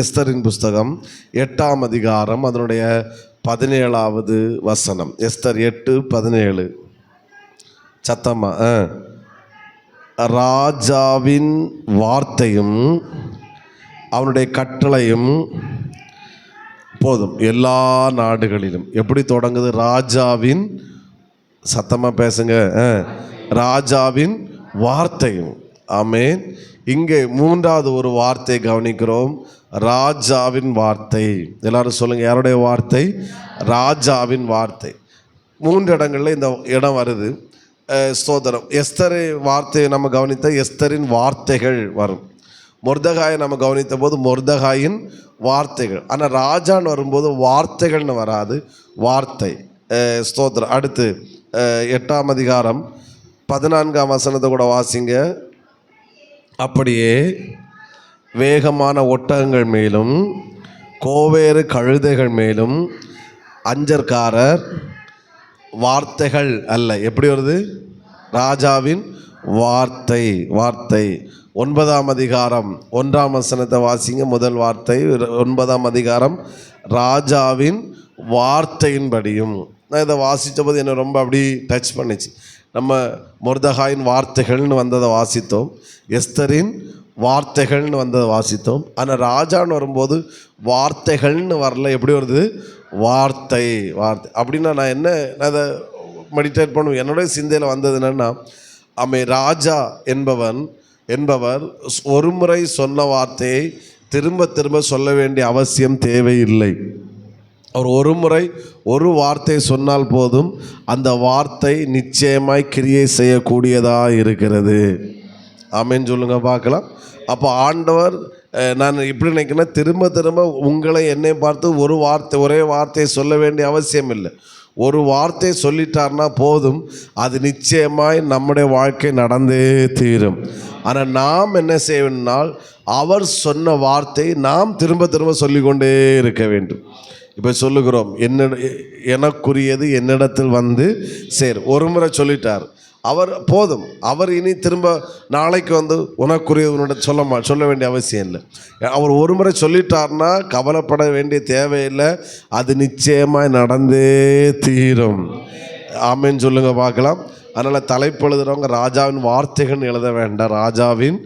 எஸ்தரின் புஸ்தகம் 8ஆம் அதிகாரம் அதனுடைய 17வது வசனம். எஸ்தர் 8:17. சத்தமா. ராஜாவின் வார்த்தையும் அவனுடைய கட்டளையும் போதும் எல்லா நாடுகளிலும். எப்படி தொடங்குது? ராஜாவின், சத்தமாக பேசுங்க, ராஜாவின் வார்த்தையும். ஆமென். இங்கே 3வது ஒரு வார்த்தை கவனிக்கிறோம், ராஜாவின் வார்த்தை. எல்லாரும் சொல்லுங்கள், யாருடைய வார்த்தை? ராஜாவின் வார்த்தை. 3 இடங்களில் இந்த இடம் வருது. ஸ்தோத்திரம். எஸ்தர் வார்த்தையை நம்ம கவனித்த எஸ்தரின் வார்த்தைகள் வரும். மொர்தகாயை நம்ம கவனித்த போது மொர்தகாயின் வார்த்தைகள். ஆனால் ராஜான்னு வரும்போது வார்த்தைகள்னு வராது, வார்த்தை. ஸ்தோத்திரம். அடுத்து 8ஆம் அதிகாரம் 14ஆம் வசனத்தை கூட வாசிங்க. அப்படியே வேகமான ஒட்டகங்கள் மேலும் கோவேறு கழுதைகள் மேலும் அஞ்சற்காரர் வார்த்தைகள் அல்ல. எப்படி வருது? ராஜாவின் வார்த்தை. வார்த்தை. 9ஆம் அதிகாரம் 1ஆம் வசனத்தை வாசிங்க. முதல் வார்த்தை 9ஆம் அதிகாரம், ராஜாவின் வார்த்தையின்படியும். நான் இதை வாசித்த போது என்னை ரொம்ப அப்படி டச் பண்ணிச்சு. நம்ம மொர்தகாயின் வார்த்தைகள்னு வந்ததை வாசித்தோம், எஸ்தரின் வார்த்தைகள்னு வந்ததை வாசித்தோம். ஆனால் ராஜான்னு வரும்போது வார்த்தைகள்னு வரல. எப்படி வருது? வார்த்தை. வார்த்தை அப்படின்னா நான் அதை மெடிடேட் பண்ணுவேன். என்னுடைய சிந்தையில் வந்தது என்னென்னா, ராஜா என்பவர் ஒரு முறை சொன்ன வார்த்தையை திரும்ப திரும்ப சொல்ல வேண்டிய அவசியம் தேவையில்லை. அவர் ஒரு முறை ஒரு வார்த்தை சொன்னால் போதும், அந்த வார்த்தை நிச்சயமாய் கிரியை செய்யக்கூடியதாக இருக்கிறது. ஆமென் சொல்லுங்க பார்க்கலாம். அப்போ ஆண்டவர், நான் இப்படி நினைக்கிறேன், திரும்ப திரும்ப உங்களை என்னை பார்த்து ஒரே வார்த்தையை சொல்ல வேண்டிய அவசியம் இல்லை. ஒரு வார்த்தை சொல்லிட்டார்னா போதும், அது நிச்சயமாய் நம்முடைய வாழ்க்கை நடந்தே தீரும். ஆனால் நாம் என்ன செய்யணும்னால், அவர் சொன்ன வார்த்தை நாம் திரும்ப திரும்ப சொல்லிக்கொண்டே இருக்க வேண்டும். இப்போ சொல்லுகிறோம், எனக்குரியது என்னிடத்தில் வந்து சேர். ஒரு முறை சொல்லிட்டார் அவர், போதும். அவர் இனி திரும்ப நாளைக்கு வந்து உனக்குரியது உன்னிட சொல்ல வேண்டிய அவசியம் இல்லை. அவர் ஒரு முறை சொல்லிட்டார்னா கவலைப்பட வேண்டிய தேவையில்லை, அது நிச்சயமாக நடந்தே தீரும். ஆமென் சொல்லுங்க பார்க்கலாம். அதனால் தலைப்பு எழுதுகிறவங்க ராஜாவின் வார்த்தைகள்னு எழுத வேண்டாம், ராஜாவின்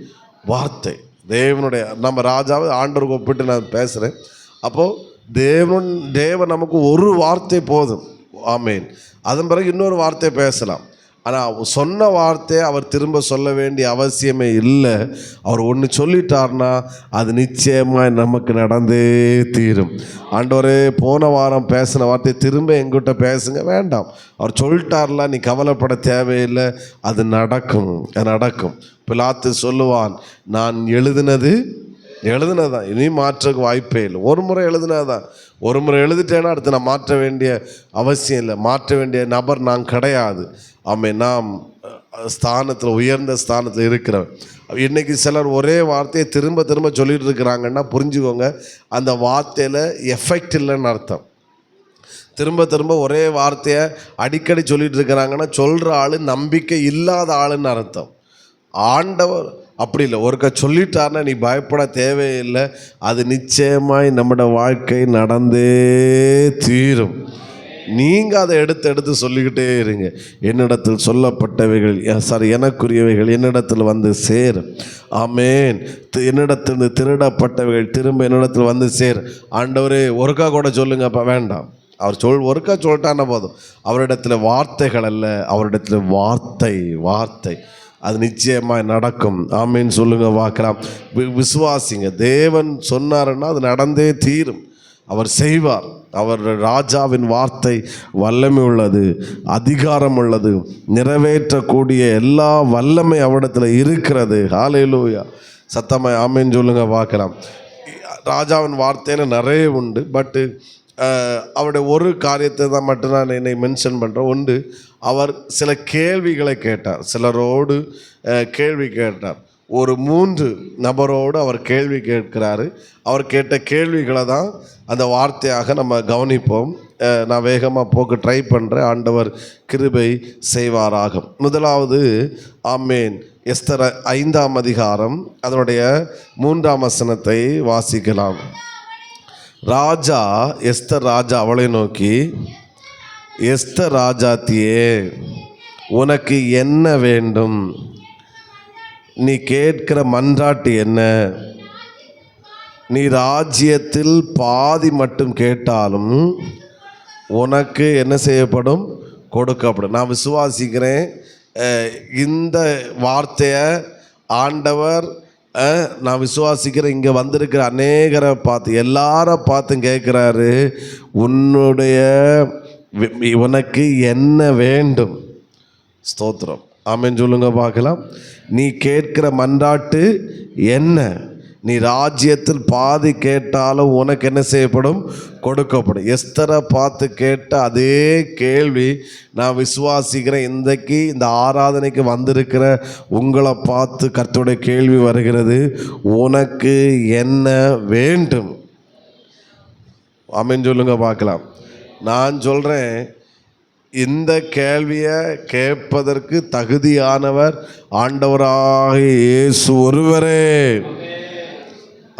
வார்த்தை. தேவனுடைய, நம்ம ராஜாவை ஆண்டவருக்கு ஒப்பிட்டு நான் பேசுகிறேன். அப்போது தேவன் நமக்கு ஒரு வார்த்தை போதும். ஆமென். அதன் பிறகு இன்னொரு வார்த்தை பேசலாம். ஆனால் சொன்ன வார்த்தையை அவர் திரும்ப சொல்ல வேண்டிய அவசியமே இல்லை. அவர் ஒன்று சொல்லிட்டார்னா அது நிச்சயமாக நமக்கு நடந்தே தீரும். ஆண்டவரே, போன வாரம் பேசின வார்த்தையை திரும்ப எங்கிட்ட பேசுங்க, வேண்டாம். அவர் சொல்லிட்டார்லாம், நீ கவலைப்பட தேவையில்லை, அது நடக்கும், நடக்கும். பிலாத்து சொல்லுவான், நான் எழுதுனதான், இனி மாற்றக்கு வாய்ப்பே இல்லை. ஒரு முறை எழுதுனதான். ஒரு முறை எழுதிட்டேன்னா அடுத்து நான் மாற்ற வேண்டிய அவசியம் இல்லை. மாற்ற வேண்டிய நபர் நான் கிடையாது. நாம் ஸ்தானத்தில், உயர்ந்த ஸ்தானத்தில் இருக்கிறவன். இன்றைக்கி சிலர் ஒரே வார்த்தையை திரும்ப திரும்ப சொல்லிட்டு இருக்கிறாங்கன்னா புரிஞ்சுக்கோங்க, அந்த வார்த்தையில் எஃபெக்ட் இல்லைன்னு அர்த்தம். திரும்ப திரும்ப ஒரே வார்த்தையை அடிக்கடி சொல்லிட்டு இருக்கிறாங்கன்னா சொல்கிற ஆள் நம்பிக்கை இல்லாத ஆளுன்னு அர்த்தம். ஆண்டவர் அப்படி இல்லை. ஒருக்கா சொல்லிட்டார்னா நீ பயப்பட தேவையில்லை, அது நிச்சயமாய் நம்மளோட வாழ்க்கை நடந்தே தீரும். நீங்கள் அதை எடுத்து சொல்லிக்கிட்டே இருங்க. என்னிடத்தில் சொல்லப்பட்டவைகள், எனக்குரியவைகள் என்னிடத்தில் வந்து சேரும். ஆமென். என்னிடத்தில் திருடப்பட்டவைகள் திரும்ப என்னிடத்தில் வந்து சேரும். ஆண்டவரே, ஒருக்கா கூட சொல்லுங்கப்பா, வேண்டாம். அவர் ஒருக்கா சொல்லிட்டான்னா போதும். அவரிடத்தில் வார்த்தைகள் அல்ல, அவரிடத்தில் வார்த்தை. அது நிச்சயமாக நடக்கும். ஆமேன்னு சொல்லுங்க பார்க்கலாம். விசுவாசிங்க. தேவன் சொன்னாருன்னா அது நடந்தே தீரும். அவர் செய்வார். அவர் ராஜாவின் வார்த்தை வல்லமை உள்ளது, அதிகாரம் உள்ளது, நிறைவேற்றக்கூடிய எல்லா வல்லமை அவரிடத்தில் இருக்கிறது. ஹல்லேலூயா. சத்தமாய் ஆமேன்னு சொல்லுங்க பார்க்கலாம். ராஜாவின் வார்த்தையில் நிறைய உண்டு. பட்டு அவருடைய ஒரு காரியத்தை தான் மட்டும் நான் என்னை மென்ஷன் பண்ணுறேன். உண்டு, அவர் சில கேள்விகளை கேட்டார். சிலரோடு கேள்வி கேட்டார். ஒரு 3 நபரோடு அவர் கேள்வி கேட்கிறாரு. அவர் கேட்ட கேள்விகளை தான் அந்த வார்த்தையாக நம்ம கவனிப்போம். நான் வேகமாக போக்க ட்ரை பண்ணுறேன். ஆண்டவர் கிருபை செய்வாராக. முதலாவது, ஆமேன், எஸ்தர் 5ஆம் அதிகாரம் அதனுடைய 3ஆம் வசனத்தை வாசிக்கலாம். ராஜா எஸ்தர் ராஜா அவளை நோக்கி, எஸ்தர் ராஜாத்தியே, உனக்கு என்ன வேண்டும்? நீ கேட்கிற மன்றாட்டு என்ன? நீ ராஜ்யத்தில் பாதி மட்டும் கேட்டாலும் உனக்கு என்ன செய்யப்படும்? கொடுக்கப்படும். நான் விசுவாசிக்கிறேன் இந்த வார்த்தையை ஆண்டவர், நான் விசுவாசிக்கிறேன் இங்கே வந்திருக்கிற அநேகரை பார்த்து, எல்லாரை பார்த்து கேட்குறாரு, உனக்கு என்ன வேண்டும்? ஸ்தோத்திரம், ஆமென் சொல்லுங்க பார்க்கலாம். நீ கேட்கிற மன்றாட்டு என்ன? நீ ராஜ்யத்தில் பாதி கேட்டாலும் உனக்கு என்ன செய்யப்படும்? கொடுக்கப்படும். எஸ்தரை பார்த்து கேட்ட அதே கேள்வி நான் விசுவாசிக்கிறேன் இன்றைக்கு இந்த ஆராதனைக்கு வந்திருக்கிற உங்களை பார்த்து கர்த்தருடைய கேள்வி வருகிறது, உனக்கு என்ன வேண்டும்? ஆமென் சொல்லுங்க பார்க்கலாம். நான் சொல்கிறேன், இந்த கேள்வியை கேட்பதற்கு தகுதியானவர் ஆண்டவராகிய இயேசு ஒருவரே.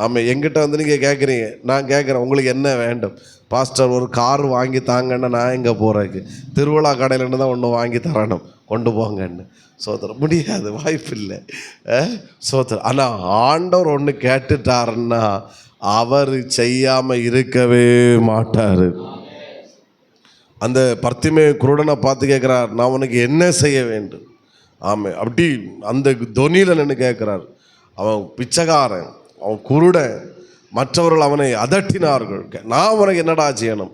ஆமாம், எங்கிட்ட வந்து நீங்கள் கேட்குறீங்க, நான் கேட்குறேன் உங்களுக்கு என்ன வேண்டும்? பாஸ்டர் ஒரு கார் வாங்கி தாங்கன்னா நான் எங்கே போகிறேக்கு? திருவிழா கடையிலேருந்து தான் ஒன்று வாங்கி தரணும், கொண்டு போங்கன்னு. சோதரம் முடியாது, வாய்ப்பு இல்லை. சோதரம். ஆனால் ஆண்டவர் ஒன்று கேட்டுட்டாருன்னா அவர் செய்யாமல் இருக்கவே மாட்டார். அந்த பர்த்திமே குருடனை பார்த்து கேட்குறார், நான் உனக்கு என்ன செய்ய வேண்டும்? ஆமாம், அப்படி அந்த தொனியில் நின்று கேட்குறார். அவன் பிச்சைக்காரன், அவன் குருடன், மற்றவர்கள் அவனை அதட்டினார்கள். நான் உனக்கு என்னடா செய்யணும்?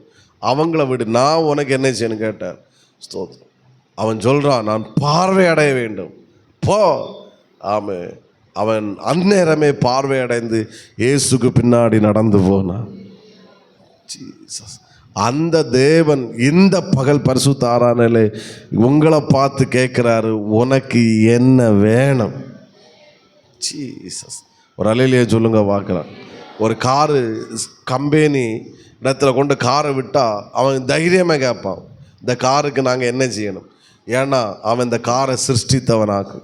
அவங்கள விடு, நான் உனக்கு என்ன செய்யணும் கேட்டார். ஸ்தோத்திரம். அவன் சொல்கிறான், நான் பார்வை அடைய வேண்டும், போ. ஆமாம், அவன் அந்நேரமே பார்வை அடைந்து இயேசுக்கு பின்னாடி நடந்து போனான். ஜீசஸ். அந்த தேவன் இந்த பகல் பரிசுத்த ஆராதனையிலே உங்களை பார்த்து கேட்குறாரு, உனக்கு என்ன வேணும்? ஜீசஸ். ஒரு அலையிலேயே சொல்லுங்க பார்க்கலாம். ஒரு காரு கம்பெனி இடத்துல கொண்டு காரை விட்டால் அவன் தைரியமாக கேட்பான், இந்த காருக்கு நாங்கள் என்ன செய்யணும்? ஏன்னா அவன் இந்த காரை சிருஷ்டித்தவனாக்கு.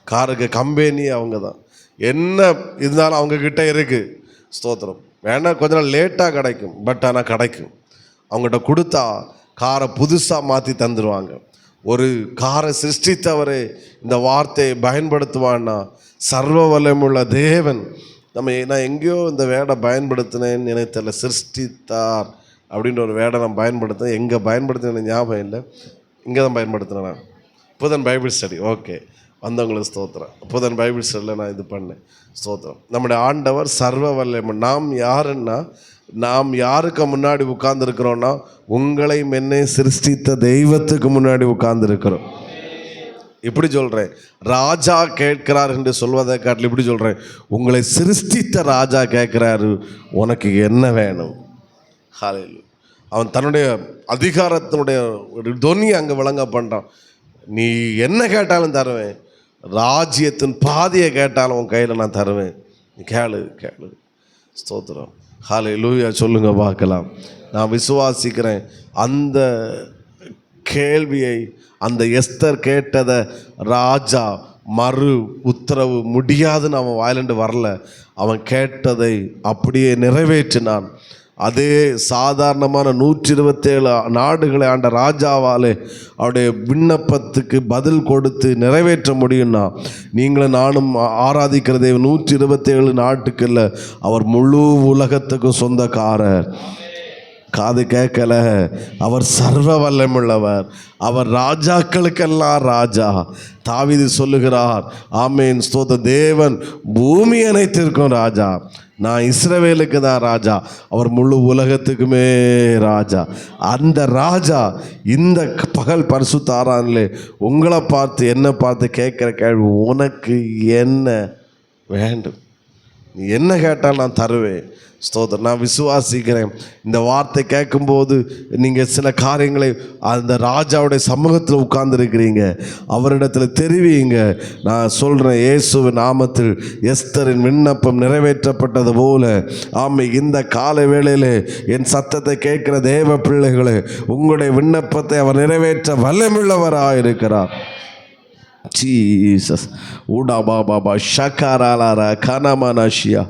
காருக்கு கம்பெனி அவங்க தான். என்ன இருந்தாலும் அவங்கக்கிட்ட இருக்குது. ஸ்தோத்திரம். வேணா கொஞ்ச நாள் லேட்டாக கிடைக்கும், பட் ஆனால் கிடைக்கும். அவங்ககிட்ட கொடுத்தா காரை புதுசாக மாற்றி தந்துடுவாங்க. ஒரு காரை சிருஷ்டித்தவரே இந்த வார்த்தையை பயன்படுத்துவான்னா சர்வ வல்லமையுள்ள தேவன். நான் எங்கேயோ இந்த வேடை பயன்படுத்தினேன்னு எனக்கு தெரியல. சிருஷ்டித்தார் அப்படின்ற ஒரு வேடை நான் பயன்படுத்தினேன். எங்கே பயன்படுத்தினேன்னு ஞாபகம் இல்லை. இங்கே தான் பயன்படுத்தினேன் நான். புதன் பைபிள் ஸ்டடி. ஓகே, வந்தவங்களுக்கு ஸ்தோத்திரம். புதன் பைபிள் ஸ்டடியில் நான் இது பண்ணேன். ஸ்தோத்திரம். நம்முடைய ஆண்டவர் சர்வ வல்லமை. நாம் யாருன்னா, நாம் யாருக்கு முன்னாடி உட்கார்ந்துருக்கிறோன்னா உங்களை என்னை சிருஷ்டித்த தெய்வத்துக்கு முன்னாடி உட்கார்ந்துருக்கிறோம். இப்படி சொல்கிறேன், ராஜா கேட்கிறார் என்று சொல்வதை காட்டில் இப்படி சொல்கிறேன், உங்களை சிருஷ்டித்த ராஜா கேட்குறாரு, உனக்கு என்ன வேணும்? ஹல்லேலூயா. அவன் தன்னுடைய அதிகாரத்தினுடைய ஒரு தொனியை அங்கே விளங்க பண்ணுறான். நீ என்ன கேட்டாலும் தருவேன், ராஜ்யத்தின் பாதியை கேட்டாலும் உன் கையில் நான் தருவேன், நீ கேளு கேளு. ஸ்தோத்திரம். ஹல்லேலூயா சொல்லுங்க பார்க்கலாம். நான் விசுவாசிக்கிறேன் அந்த கேள்வியை, அந்த எஸ்தர் கேட்டதை ராஜா மறு உத்தரவு முடியாதுன்னு அவன் வாயிலண்டு வரல. அவன் கேட்டதை அப்படியே நிறைவேற்றினான். அதே சாதாரணமான 127 நாடுகளை ஆண்ட ராஜாவாலே அவருடைய விண்ணப்பத்துக்கு பதில் கொடுத்து நிறைவேற்ற முடியும்னா, நீங்களும் நானும் ஆராதிக்கிற தேவன் 127 நாட்டுக்கு இல்லை, அவர் முழு உலகத்துக்கும் சொந்தக்காரர். காது கேட்கல, அவர் சர்வ வல்லமுள்ளவர், அவர் ராஜாக்களுக்கெல்லாம் ராஜா. தாவீது சொல்லுகிறார், ஆமேன் ஸ்தோத்திர, தேவன் பூமி அனைத்திற்கும் ராஜா, நான் இஸ்ரவேலுக்கு தான் ராஜா, அவர் முழு உலகத்துக்குமே ராஜா. அந்த ராஜா இந்த பகல் பரிசுத்த ஆராதனையிலே உங்களை பார்த்து என்ன பார்த்து கேட்குற கேள்வி, உனக்கு என்ன வேண்டும்? நீ என்ன கேட்டால் நான் தருவேன். ஸ்தோத்திரம். நான் விசுவாசிக்கிறேன் இந்த வார்த்தை கேட்கும்போது நீங்கள் சில காரியங்களை அந்த ராஜாவுடைய சமூகத்தில் உட்கார்ந்துருக்கிறீங்க, அவரிடத்தில் தெரிவிங்க. நான் சொல்கிறேன், இயேசுவின் நாமத்தில் எஸ்தரின் விண்ணப்பம் நிறைவேற்றப்பட்டது போல, ஆமை இந்த காலை வேளையிலே என் சத்தத்தை கேட்கிற தேவ பிள்ளைகளே, உங்களுடைய விண்ணப்பத்தை அவர் நிறைவேற்ற வல்லமுள்ளவராக இருக்கிறார். ஜீசஸ் ஊடாபா பாபா ஷக்காராலாரா கனமனஷியா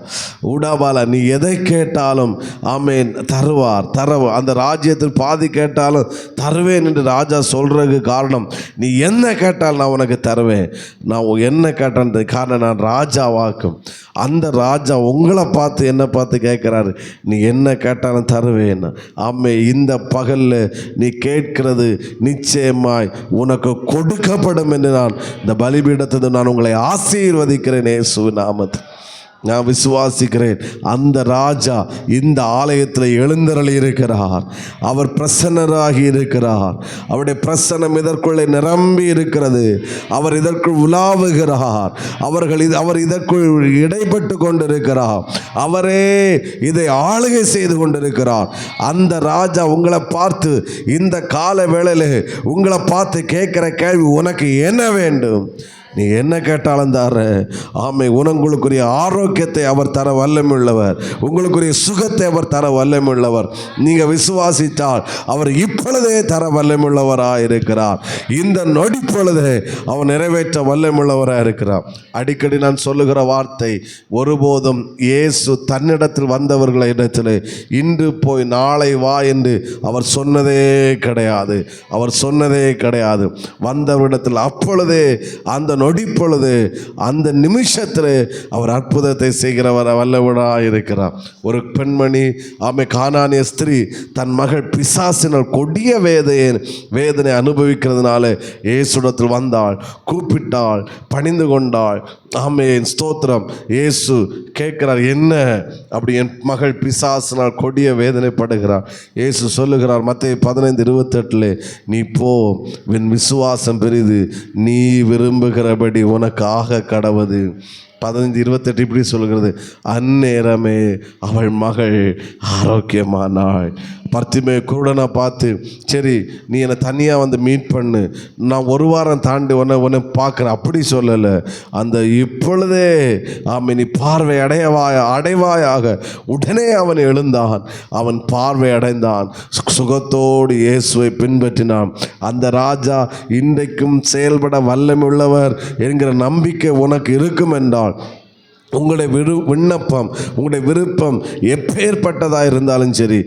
ஊடாபாலா. நீ எதை கேட்டாலும் ஆமேன் தருவார். அந்த ராஜ்யத்தில் பாதி கேட்டாலும் தருவேன் என்று ராஜா சொல்கிறதுக்கு காரணம், நீ என்ன கேட்டாலும் நான் உனக்கு தருவேன். நான் என்ன கேட்டேன் காரணம், நான் ராஜாவாக்கும். அந்த ராஜா உங்களை பார்த்து என்னை பார்த்து கேட்குறாரு, நீ என்ன கேட்டாலும் தருவேன். ஆமே, இந்த பகலில் நீ கேட்கிறது நிச்சயமாய் உனக்கு கொடுக்கப்படும் என்று நான் இந்த பலிபீடத்தில் நான் உங்களை ஆசீர்வதிக்கிறேன் இயேசுவின் நாமத்தில். நான் விசுவாசிக்கிறேன். அந்த ராஜா இந்த ஆலயத்தில் எழுந்தருளி இருக்கிறார். அவர் பிரசன்னராகி இருக்கிறார். அவருடைய பிரசன்னம் இதற்குள்ளே நிரம்பி இருக்கிறது. அவர் இதற்குள் உலாவுகிறார். அவர் இதற்குள் இடைப்பட்டு கொண்டிருக்கிறார். அவரே இதை ஆளுகை செய்து கொண்டிருக்கிறார். அந்த ராஜா உங்களை பார்த்து இந்த கால வேளையில் உங்களை பார்த்து கேட்குற கேள்வி, உனக்கு என்ன வேண்டும்? நீ என்ன கேட்டாலும் தார. ஆமை, உங்களுக்குரிய ஆரோக்கியத்தை அவர் தர வல்லமையுள்ளவர். உங்களுக்குரிய சுகத்தை அவர் தர வல்லமையுள்ளவர். நீங்கள் விசுவாசித்தால் அவர் இப்பொழுதே தர வல்லமையுள்ளவராக இருக்கிறார். இந்த நொடி பொழுதே அவர் நிறைவேற்ற வல்லமையுள்ளவராக இருக்கிறார். அடிக்கடி நான் சொல்லுகிற வார்த்தை, ஒருபோதும் இயேசு தன்னிடத்தில் வந்தவர்களை இடத்தில் இன்று போய் நாளை வா என்று அவர் சொன்னதே கிடையாது. அவர் சொன்னதே கிடையாது. வந்தவரிடத்தில் அப்பொழுதே அந்த நொடி பொழுது அந்த நிமிஷத்தில் அவர் அற்புதத்தை செய்கிறவர் வல்லவராக இருக்கிறார். ஒரு பெண்மணி ஆமை கானானிய ஸ்திரீ தன் மகள் பிசாசினால் கொடிய வேதனை அனுபவிக்கிறதுனால இயேசுடத்தில் வந்தாள், கூப்பிட்டாள், பணிந்து கொண்டாள். ஆமென், ஸ்தோத்திரம். இயேசு கேட்கிறார், என்ன அப்படி என் மகள் பிசாசினால் கொடிய வேதனைப்படுகிறார். இயேசு சொல்லுகிறார் மத்தேயு 15:28, நீ போ, என் விசுவாசம் பெரிது, நீ விரும்புகிறபடி உனக்கு ஆக கடவது. 15:28 இப்படி சொல்கிறது, அந்நேரமே அவள் மகள் ஆரோக்கியமானாள். பர்த்திமே குருடனை பார்த்து, சரி நீ என்னை தனியாக வந்து மீட் பண்ணு, நான் ஒரு வாரம் தாண்டி உன்னை பார்க்குறேன், அப்படி சொல்லலை. அந்த இப்பொழுதே ஆமை நீ பார்வை அடைவாயாக. உடனே அவன் எழுந்தான், அவன் பார்வை அடைந்தான், சுகத்தோடு இயேசுவை பின்பற்றினான். அந்த ராஜா இன்றைக்கும் செயல்பட வல்லமையுள்ளவர் என்கிற நம்பிக்கை உனக்கு இருக்கும் என்றால் உங்களுடைய விண்ணப்பம், உங்களுடைய விருப்பம் எப்பேற்பட்டதாக இருந்தாலும் சரி,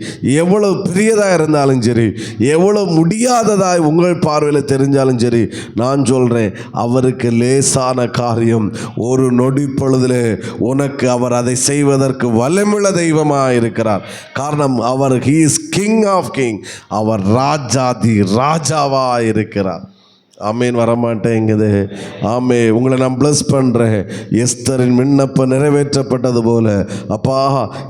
எவ்வளவு பெரியதாக இருந்தாலும் சரி, எவ்வளவு முடியாததாய் உங்கள் பார்வையில் தெரிஞ்சாலும் சரி, நான் சொல்கிறேன், அவருக்கு லேசான காரியம் ஒரு நொடி பொழுதில் உனக்கு அவர் அதை செய்வதற்கு வல்லமுள்ள தெய்வமாக இருக்கிறார். காரணம், அவர் he is king of king. அவர் ராஜாதி ராஜாவாக இருக்கிறார். ஆமேன், வரமாட்டேங்குது. ஆமே, உங்களை நான் ப்ளஸ் பண்ணுறேன். எஸ்தரின் விண்ணப்பம் நிறைவேற்றப்பட்டது போல அப்பா,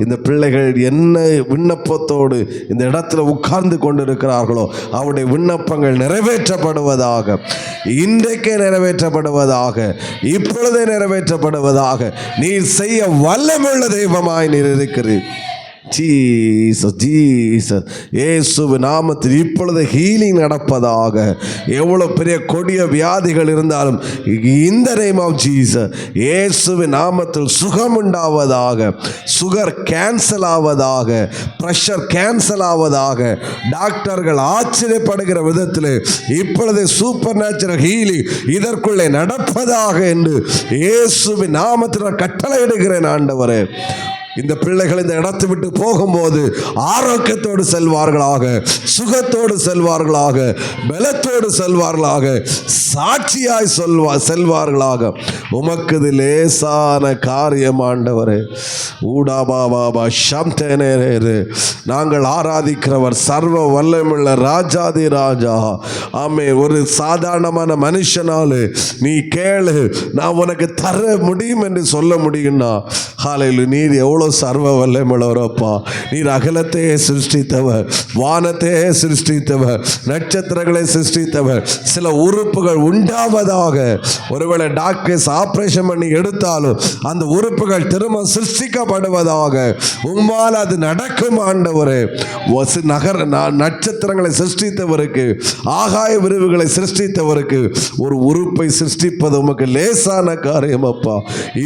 இந்த பிள்ளைகள் என்ன விண்ணப்பத்தோடு இந்த இடத்துல உட்கார்ந்து கொண்டிருக்கிறார்களோ அவருடைய விண்ணப்பங்கள் நிறைவேற்றப்படுவதாக, இன்றைக்கே நிறைவேற்றப்படுவதாக, இப்பொழுதே நிறைவேற்றப்படுவதாக. நீர் செய்ய வல்லமுள்ள தெய்வமாய் நீர் இருக்கிறீர். ஜீசஸ் ஜீசஸ், இயேசுவின் நாமத்தில் இப்பொழுது ஹீலிங் நடப்பதாக. எவ்வளோ பெரிய கொடிய வியாதிகள் இருந்தாலும் இந்த நேம் ஆஃப் ஜீசஸ், இயேசுவின் நாமத்தில் சுகம் உண்டாவதாக. சுகர் கேன்சல் ஆவதாக, ப்ரெஷர் கேன்சல் ஆவதாக. டாக்டர்கள் ஆச்சரியப்படுகிற விதத்தில் இப்பொழுது சூப்பர் நேச்சுரல் ஹீலிங் இதற்குள்ளே நடப்பதாக என்று இயேசுவின் நாமத்தில் கட்டளையிடுகிறேன். ஆண்டவரே, இந்த பிள்ளைகள் இந்த இடத்தை விட்டு போகும்போது ஆரோக்கியத்தோடு செல்வார்களாக, சுகத்தோடு செல்வார்களாக, பலத்தோடு செல்வார்களாக, சாட்சியாய் செல்வார்களாக. உமக்கு இது லேசான காரியம் ஆண்டவரே. ஊடாபாபாபா ஷம்தேனேரே, நாங்கள் ஆராதிக்கிறவர் சர்வ வல்லமுள்ள ராஜாதி ராஜா. ஆமே, ஒரு சாதாரணமான மனுஷனால நீ கேளு, நான் உனக்கு தர முடியும் என்று சொல்ல முடியும்னா, ஹல்லேலூயா, நீர் எவ்வளோ சர்வ வல்லமையுள்ளவரப்பா. நீர் அகலத்தையே சிருஷ்டித்தவர், வானத்தையே சிருஷ்டித்தவர், நட்சத்திரங்களை சிருஷ்டித்தவர். சில உறுப்புகள் உண்டாவதாக. ஒருவேளை டாக்டர்ஸ் ஆப்ரேஷன் பண்ணி எடுத்தாலும் அந்த உறுப்புகள் திரும்ப சிருஷ்டிக்கப்படுவதாக. உம்மால் அது நடக்கும் ஆண்டவரே. நட்சத்திரங்களை சிருஷ்டித்தவருக்கு, ஆகாய விரிவுகளை சிருஷ்டித்தவருக்கு ஒரு உறுப்பை சிருஷ்டிப்பது உமக்கு லேசான காரியம் அப்பா.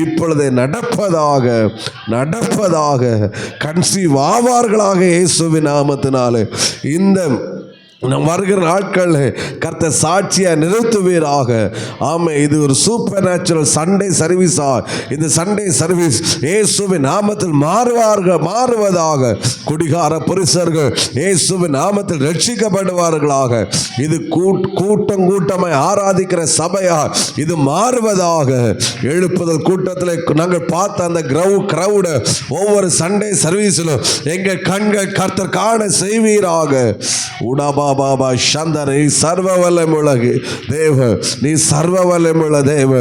இப்பொழுதே நடப்பதாக, கன்சீவ் ஆவார்களாக இயேசுவின் நாமத்தினாலே. இந்த நம் வருகிற நாட்களில் கர்த்தர் சாட்சியாக நிறுத்துவீராக. ஆமை, இது ஒரு சூப்பர் நேச்சுரல் சண்டே சர்வீஸா. இந்த சண்டே சர்வீஸ் இயேசுவின் நாமத்தில் மாறுவதாக. குடிகார புருஷர்கள் இயேசுவின் நாமத்தில் ரட்சிக்கப்படுவார்களாக. இது கூட்டமாய் ஆராதிக்கிற சபையா இது மாறுவதாக. எழுப்புதல் கூட்டத்தில் நாங்கள் பார்த்த அந்த கிரவுட ஒவ்வொரு சண்டே சர்வீஸிலும் எங்கள் கண்கள் கர்த்தர் காண செய்வீராக. உடாபா பாபா சந்தனை சர்வ வல்லமுள்ள தேவ, நீ சர்வ வல்லமுள்ள தேவ.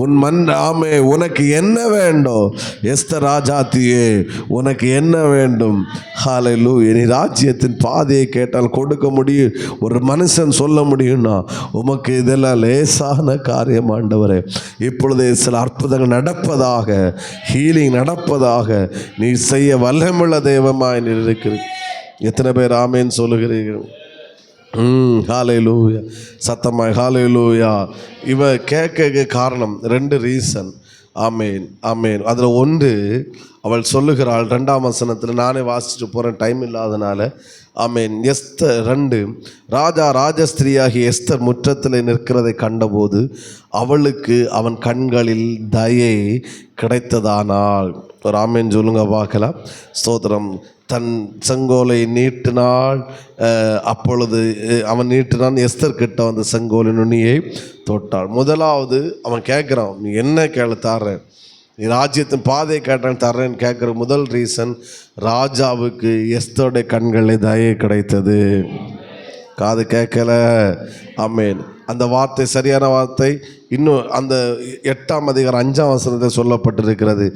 உன் ஆமே, உனக்கு என்ன வேண்டும்? எஸ்தர் ராஜாத்தியே, உனக்கு என்ன வேண்டும்? ஹல்லேலூயா. நீ ராஜ்யத்தின் பாதையை கேட்டால் கொடுக்க முடியும். ஒரு மனுஷன் சொல்ல முடியும்னா உமக்கு இதெல்லாம் லேசான காரியம் ஆண்டவரே. இப்பொழுது சில அற்புதங்கள் நடப்பதாக, ஹீலிங் நடப்பதாக நீ செய்ய வல்லமுள்ள தெய்வமாய் நீ இருக்கிறீர். எத்தனை பேர் ஆமேன்னு சொல்லுகிறீர்கள்? ஹல்லேலூயா. சத்தமாய் ஹல்லேலூயா. இவ கேட்க காரணம் 2 ரீசன். ஆமேன் ஆமேன். அதில் ஒன்று, அவள் சொல்லுகிறாள் 2ஆம் வசனத்தில், நானே வாசிச்சுட்டு போகிறேன் டைம் இல்லாதனால. ஆமேன். எஸ்தர் 2, ராஜஸ்திரியாகிய எஸ்தர் முற்றத்தில் நிற்கிறதை கண்டபோது அவளுக்கு அவன் கண்களில் தயை கிடைத்ததானால். ஒரு ஆமேன் சொல்லுங்க பார்க்கலாம். ஸ்தோத்திரம். தன் செங்கோலை நீட்டினாள். அப்பொழுது அவன் நீட்டினான். எஸ்தர் கிட்ட வந்து செங்கோலின் நுனியை தொட்டாள். முதலாவது அவன் கேட்குறான், நீ என்ன கேளு தர்றேன், நீ ராஜ்யத்தின் பாதையை கேட்டான் தர்றேன்னு கேட்குற முதல் ரீசன், ராஜாவுக்கு எஸ்தருடைய கண்களில் தயை கிடைத்தது. காது கேட்கல. ஆமேன். அந்த வார்த்தை சரியான வார்த்தை. இன்னும் அந்த 8ஆம் அதிகாரம் 5ஆம் வசனத்தில் சொல்லப்பட்டிருக்கிறது,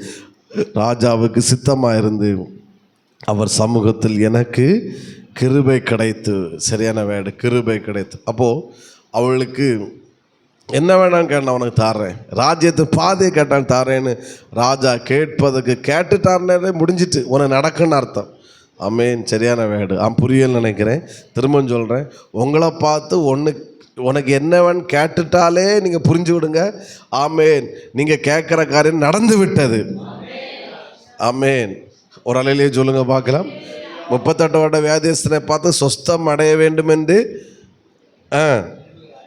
ராஜாவுக்கு சித்தமாக இருந்து அவர் சமூகத்தில் எனக்கு கிருபை கிடைத்து. சரியான வேடு, கிருபை கிடைத்து. அப்போது அவளுக்கு என்ன வேணான்னு கேட்டான், உனக்கு தாரேன். ராஜ்யத்தை பாதையை கேட்டான் தாரேன்னு. ராஜா கேட்பதுக்கு கேட்டுட்டாருன்னே முடிஞ்சிட்டு உனக்கு நடக்குன்னு அர்த்தம். ஆமேன். சரியான வேடு. புரியல நினைக்கிறேன். திரும்ப சொல்கிறேன். உங்களை பார்த்து உனக்கு என்னவன் கேட்டுட்டாலே நீங்கள் புரிஞ்சு விடுங்க. ஆமேன். நீங்கள் கேட்குற காரியம் நடந்து விட்டது. ஆமேன். ஒரு அலையிலேயே சொல்லுங்க பார்க்கலாம். 38 வருட வியாதியஸ்தனை பார்த்து சொஸ்தம் அடைய வேண்டும் என்று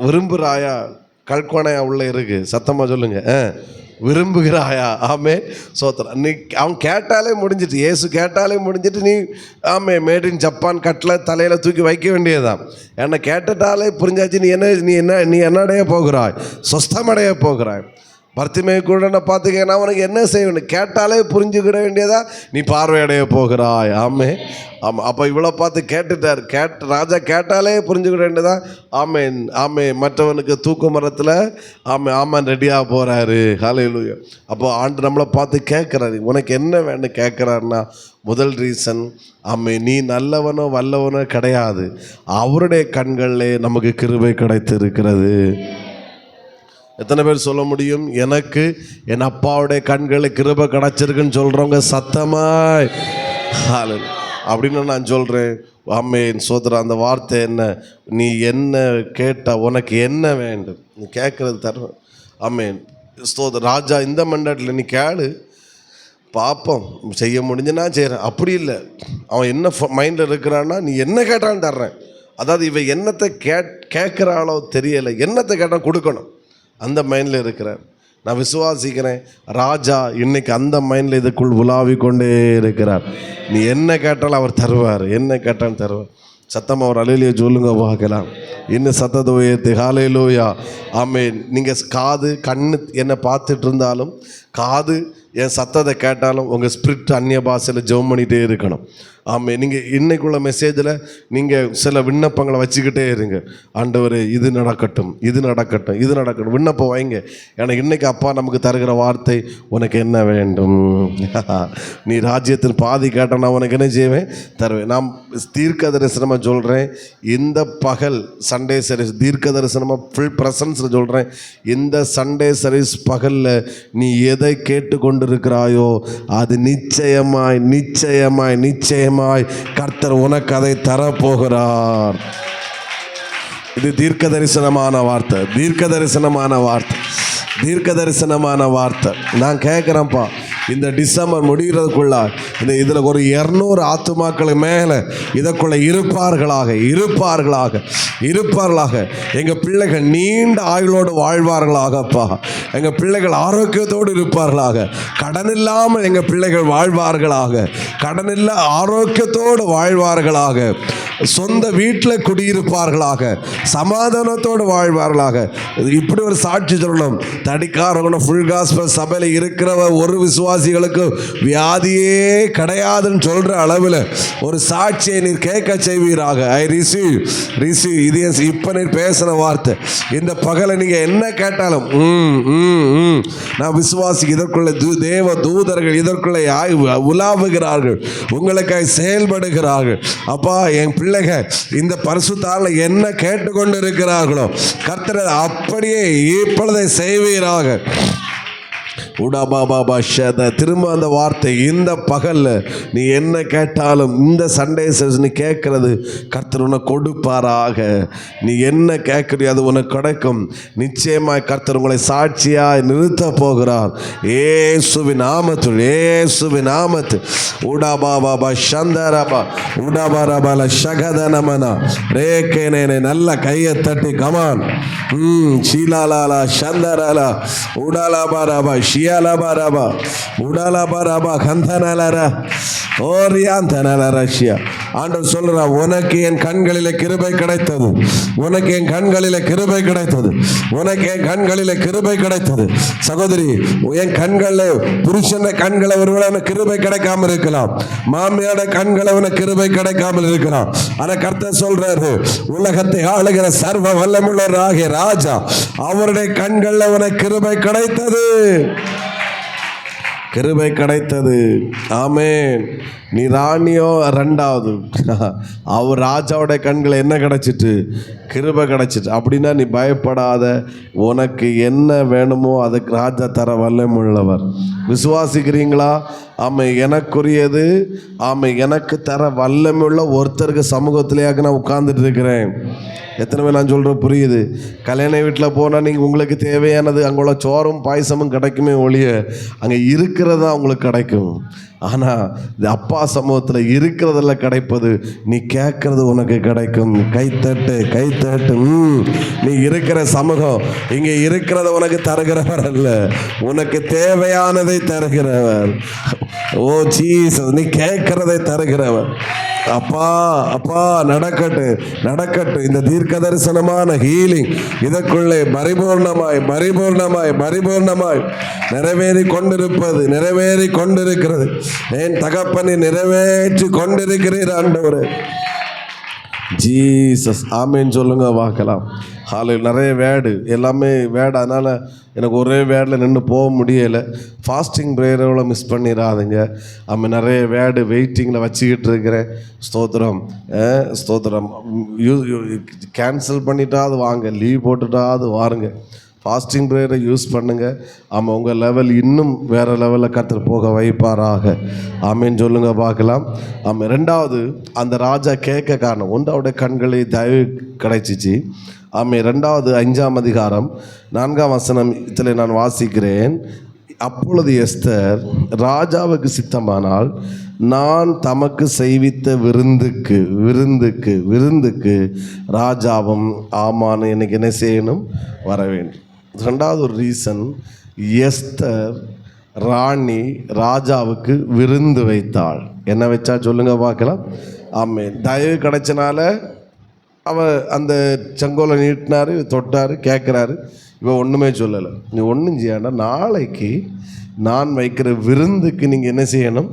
விரும்புகிறாயா? கல்கோனையா உள்ள இருக்கு. சத்தமாக சொல்லுங்க. விரும்புகிறாயா? ஆமே. சோத்திரம். நீ அவன் கேட்டாலே முடிஞ்சிட்டு, ஏசு கேட்டாலே முடிஞ்சிட்டு, நீ ஆமே மேட் இன் ஜப்பான் கட்டில் தலையில் தூக்கி வைக்க வேண்டியதுதான். என்னை கேட்டுட்டாலே புரிஞ்சாச்சு. நீ என்னடைய போகிறாய்? சொஸ்தமடைய போகிறாய். பர்த்திமை கூட பார்த்துக்கேன்னா உனக்கு என்ன செய்ய வேண்டும்? கேட்டாலே புரிஞ்சுக்கிட வேண்டியதா, நீ பார்வையடைய போகிறாய். ஆமே. ஆமாம். அப்போ இவ்வளோ பார்த்து கேட்டுட்டார். ராஜா கேட்டாலே புரிஞ்சுக்கிட வேண்டியதா. ஆமேன் மற்றவனுக்கு தூக்கு மரத்தில் ஆமான் ரெடியாக போகிறாரு. ஹல்லேலூயா. அப்போ ஆண்டு நம்மளை பார்த்து கேட்குறாரு, உனக்கு என்ன வேண்டும் கேட்குறாருன்னா, முதல் ரீசன், நீ நல்லவனோ வல்லவனோ கிடையாது, அவருடைய கண்களிலே நமக்கு கிருபை கிடைத்து இருக்கிறது. எத்தனை பேர் சொல்ல முடியும், எனக்கு என் அப்பாவுடைய கண்களில் கிருபை கிடச்சிருக்குன்னு சொல்கிறவங்க சத்தமாய் அப்படின்னு நான் சொல்கிறேன். ஆமேன். சோதரா, அந்த வார்த்தை என்ன? நீ என்ன கேட்டால் உனக்கு என்ன வேண்டும், நீ கேட்குறது தருவேன். ஆமேன். ஸ்தோத்திரம். ராஜா இந்த மண்டலத்தில் நீ கேளு பார்ப்போம், செய்ய முடிஞ்சுன்னா செய்கிறேன். அப்படி இல்லை, அவன் என்ன மைண்டில் இருக்கிறான்னா, நீ என்ன கேட்டான்னு தர்றேன். அதாவது இவன் என்னத்தை கேட்குறாளோ தெரியலை, என்னத்தை கேட்டால் கொடுக்கணும், அந்த மைண்டில் இருக்கிறார். நான் விசுவாசிக்கிறேன், ராஜா இன்னைக்கு அந்த மைண்டில் இதுக்குள் உலாவி கொண்டே இருக்கிறார். நீ என்ன கேட்டாலும் அவர் தருவார், என்ன கேட்டாலும் தருவார். சத்தமாக ஒரு அலையிலேயே சொல்லுங்க பார்க்கலாம். இன்னும் சத்தத்தை உயர்த்தி ஹல்லேலூயா. ஆமேன். நீங்கள் காது கண்ணு என்னை பார்த்துட்டு இருந்தாலும், காது என் சத்தத்தை கேட்டாலும் உங்கள் ஸ்பிரிட் அந்நிய பாஷையில் ஜெபம் பண்ணிகிட்டே இருக்கணும். ஆமாம். நீங்கள் இன்னைக்குள்ள மெசேஜில் நீங்கள் சில விண்ணப்பங்களை வச்சுக்கிட்டே இருங்க. ஆண்டவரே இது நடக்கட்டும், இது நடக்கட்டும், இது நடக்கட்டும், விண்ணப்பம் வைங்க. ஏன்னா இன்றைக்கி அப்பா நமக்கு தருகிற வார்த்தை, உனக்கு என்ன வேண்டும், நீ ராஜ்யத்தின் பாதி கேட்டால் நான் உனக்கு என்ன செய்வேன், தருவேன். நான் தீர்க்க தரிசனமாக சொல்கிறேன், இந்த பகல் சண்டே சர்வீஸ் தீர்க்க தரிசனமாக ஃபுல் ப்ரெசன்ஸில் சொல்கிறேன், இந்த சண்டே சர்வீஸ் பகலில் நீ எதை கேட்டுக்கொண்டிருக்கிறாயோ அது நிச்சயமாய் நிச்சயமாய் நிச்சயமாய் கர்த்தர் உனக்கு அதை தரப்போகிறார். இது தீர்க்க தரிசனமான வார்த்தை, தீர்க்க தரிசனமான வார்த்தை, தீர்க்க தரிசனமான வார்த்தை. நான் கேட்குறேன்ப்பா, இந்த டிசம்பர் முடிகிறதுக்குள்ள இதில் ஒரு 200 ஆத்துமாக்கள் மேலே இதற்குள்ள இருப்பார்களாக. எங்கள் பிள்ளைகள் நீண்ட ஆயுளோடு வாழ்வார்களாகப்பா. எங்கள் பிள்ளைகள் ஆரோக்கியத்தோடு இருப்பார்களாக. கடன் இல்லாமல் எங்கள் பிள்ளைகள் வாழ்வார்களாக. கடனில்லா ஆரோக்கியத்தோடு வாழ்வார்களாக. சொந்த வீட்டில் குடியிருப்பார்களாக. சமாதானத்தோடு வாழ்வார்களாக. இப்படி ஒரு சாட்சி சொல்லணும். தடிக்காரவங்க ஃபுல் காஸ்பல் சபையில் இருக்கிறவ ஒரு விசுவாசிகளுக்கு வியாதியே கிடையாதுன்னு சொல்கிற அளவில் ஒரு சாட்சியை நீர் கேட்க செய்வீராக. I receive. இது இப்போ நீர் பேசின வார்த்தை. இந்த பகலை நீங்கள் என்ன கேட்டாலும் நான் விசுவாசி. இதற்குள்ள தேவ தூதர்கள் இதற்குள்ள உலாவுகிறார்கள், உங்களுக்காக செயல்படுகிறார்கள். அப்பா, என் பிள்ளைகள் இந்த பரிசுத்தால என்ன கேட்டுக்கொண்டு இருக்கிறார்களோ கர்த்தர் அப்படியே இப்பொழுதை செய்வீராக. திரும்ப அந்த வார்த்தை, இந்த பகல்ல நீ என்ன கேட்டாலும் இந்த சண்டே நீ கேட்கறது கர்த்தர் உனக்கு கொடுப்பாராக. நீ என்ன கேட்கறியோ அது உனக்கு கிடைக்கும். நிச்சயமாய் கர்த்தர் உங்களை சாட்சியாய் நிறுத்த போகிறார். ஏசுவின் நாமத்து உடாபாபா சந்தரபா உடாபாரபால சகதனமனா ரேக்கேனே. நல்ல கையை தட்டி கமான். சீலாலாலா சந்தரலா உடாலாபாரபா ஷியாலாபாரபா உடாலாபாரபா கந்தனலரா ஓரியாந்தனலரஷ்யா. ஆண்டவர் சொல்றா, உனக்கு என் கண்களிலே கிருபை கிடைத்தது. சகோதரி, என் கண்களில் புருஷன் கண்களை ஒருவேளை கிருபை கிடைக்காமல் இருக்கலாம். மாமியோட கண்களை உனக்கு கிருபை கிடைக்காமல் இருக்கலாம். ஆனா கர்த்தர் சொல்றாரு, உலகத்தை ஆளுகிற சர்வ வல்லமுள்ளவராகிய ராஜா அவருடைய கண்களில் உனக்கு கிருபை கிடைத்தது. ஆமென். நீ ராணியோ ரெண்டாவது, அவர் ராஜாவோட கண்களை என்ன கிடைச்சிட்டு? கிருபை கிடைச்சிட்டு. அப்படின்னா நீ பயப்படாத. உனக்கு என்ன வேணுமோ அதுக்கு ராஜா தர வல்லமுள்ளவர். விசுவாசிக்கிறீங்களா? ஆமை எனக்குரியது. எனக்கு தர வல்லமுள்ள ஒருத்தருக்கு சமூகத்திலேயாக நான் உட்கார்ந்துட்டு இருக்கிறேன். எத்தனை பேர் நான் சொல்கிறேன் புரியுது? கல்யாண வீட்டில் போனால் நீங்கள் உங்களுக்கு தேவையானது அங்கே உள்ள சோறும் பாயசமும் கிடைக்குமே ஒழிய அங்கே இருக்கிறதா உங்களுக்கு கிடைக்கும். ஆனால் இந்த அப்பா சமூகத்தில் இருக்கிறதெல்லாம் கிடைப்பது, நீ கேட்கறது உனக்கு கிடைக்கும். கைத்தட்டு. நீ இருக்கிற சமூகம் இங்கே இருக்கிறத உனக்கு தருகிறவர் அல்ல, உனக்கு தேவையானதை தருகிறவர். ஓ ஜீசஸ், நீ கேட்கிறதை தருகிறவர். அப்பா நடக்கட்டும். இந்த தீர்க்க தரிசனமான ஹீலிங் இதற்குள்ளே பரிபூர்ணமாய் நிறைவேறி கொண்டிருக்கிறது. என் தகப்பனை நிறைவேற்றி கொண்டிருக்கிறீர் ஆண்டவரே. ஜீசஸ். ஆமேன்னு சொல்லுங்க, பார்க்கலாம். ஹாலில் நிறைய வேர்டு, எல்லாமே வேர்டு. அதனால் எனக்கு ஒரே வேர்டில் நின்று போக முடியலை. ஃபாஸ்டிங் ப்ரேயரோட மிஸ் பண்ணிடாதீங்க. நிறைய வேர்டு வெயிட்டிங்கில் வச்சுக்கிட்டு இருக்கிறேன். ஸ்தோத்திரம். கேன்சல் பண்ணிட்டாவது வாங்க, லீவ் போட்டுட்டாவது வாருங்க. ஃபாஸ்டிங் ப்ரேயரை யூஸ் பண்ணுங்கள். உங்கள் லெவல் இன்னும் வேறு லெவலில் கர்த்தர் போக வைப்பாராக. ஆமேன்னு சொல்லுங்க, பார்க்கலாம். ரெண்டாவது, அந்த ராஜா கேட்க காரணம் ஒன்று, அவருடைய கண்களில் தயவு கிடைச்சிச்சு. ரெண்டாவது 5ஆம் அதிகாரம் 4ஆம் வசனத்தில் நான் வாசிக்கிறேன். அப்பொழுது எஸ்தர், ராஜாவுக்கு சித்தமானால் நான் தமக்கு செய்வித்த விருந்துக்கு ராஜாவும் ஆமான்னு எனக்கு என்ன செய்யணும்? வர வேண்டும். ரெண்டாவது ஒரு ரீசன், எஸ்தர் ராணி ராஜாவுக்கு விருந்து வைத்தாள். என்ன வச்சா சொல்லுங்க, பார்க்கலாம். தயவு கிடைச்சனால அவன் அந்த செங்கோலை நீட்டினார், தொட்டார், கேட்குறாரு. இவன் ஒன்றுமே சொல்லலை. நீ ஒன்றும் செய்யாண்டா, நாளைக்கு நான் வைக்கிற விருந்துக்கு நீங்கள் என்ன செய்யணும்?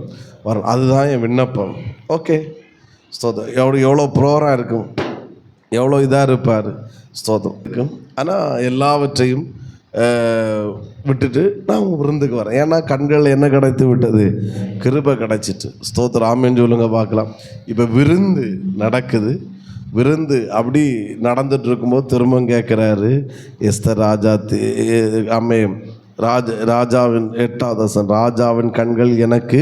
வரும். அதுதான் என் விண்ணப்பம். ஓகே, ஸ்தோத்திரம். எவ்வளோ ப்ரோராக இருக்கும், எவ்வளோ இதாக இருப்பார். ஸ்தோத்திரம் இருக்கும். ஆனால் எல்லாவற்றையும் விட்டுட்டு நான் விருந்துக்கு வரேன். ஏன்னா கண்கள் என்ன கிடைத்து விட்டது? கிருபை கிடைச்சிட்டு. ஸ்தோத்திரம். ஆமேன்னு சொல்லுங்க, பார்க்கலாம். இப்போ விருந்து நடக்குது. விருந்து அப்படி நடந்துட்டு இருக்கும்போது திரும்பவும் கேட்குறாரு எஸ்தர் ராஜா. ராஜாவின் 8வது வசனம், ராஜாவின் கண்கள் எனக்கு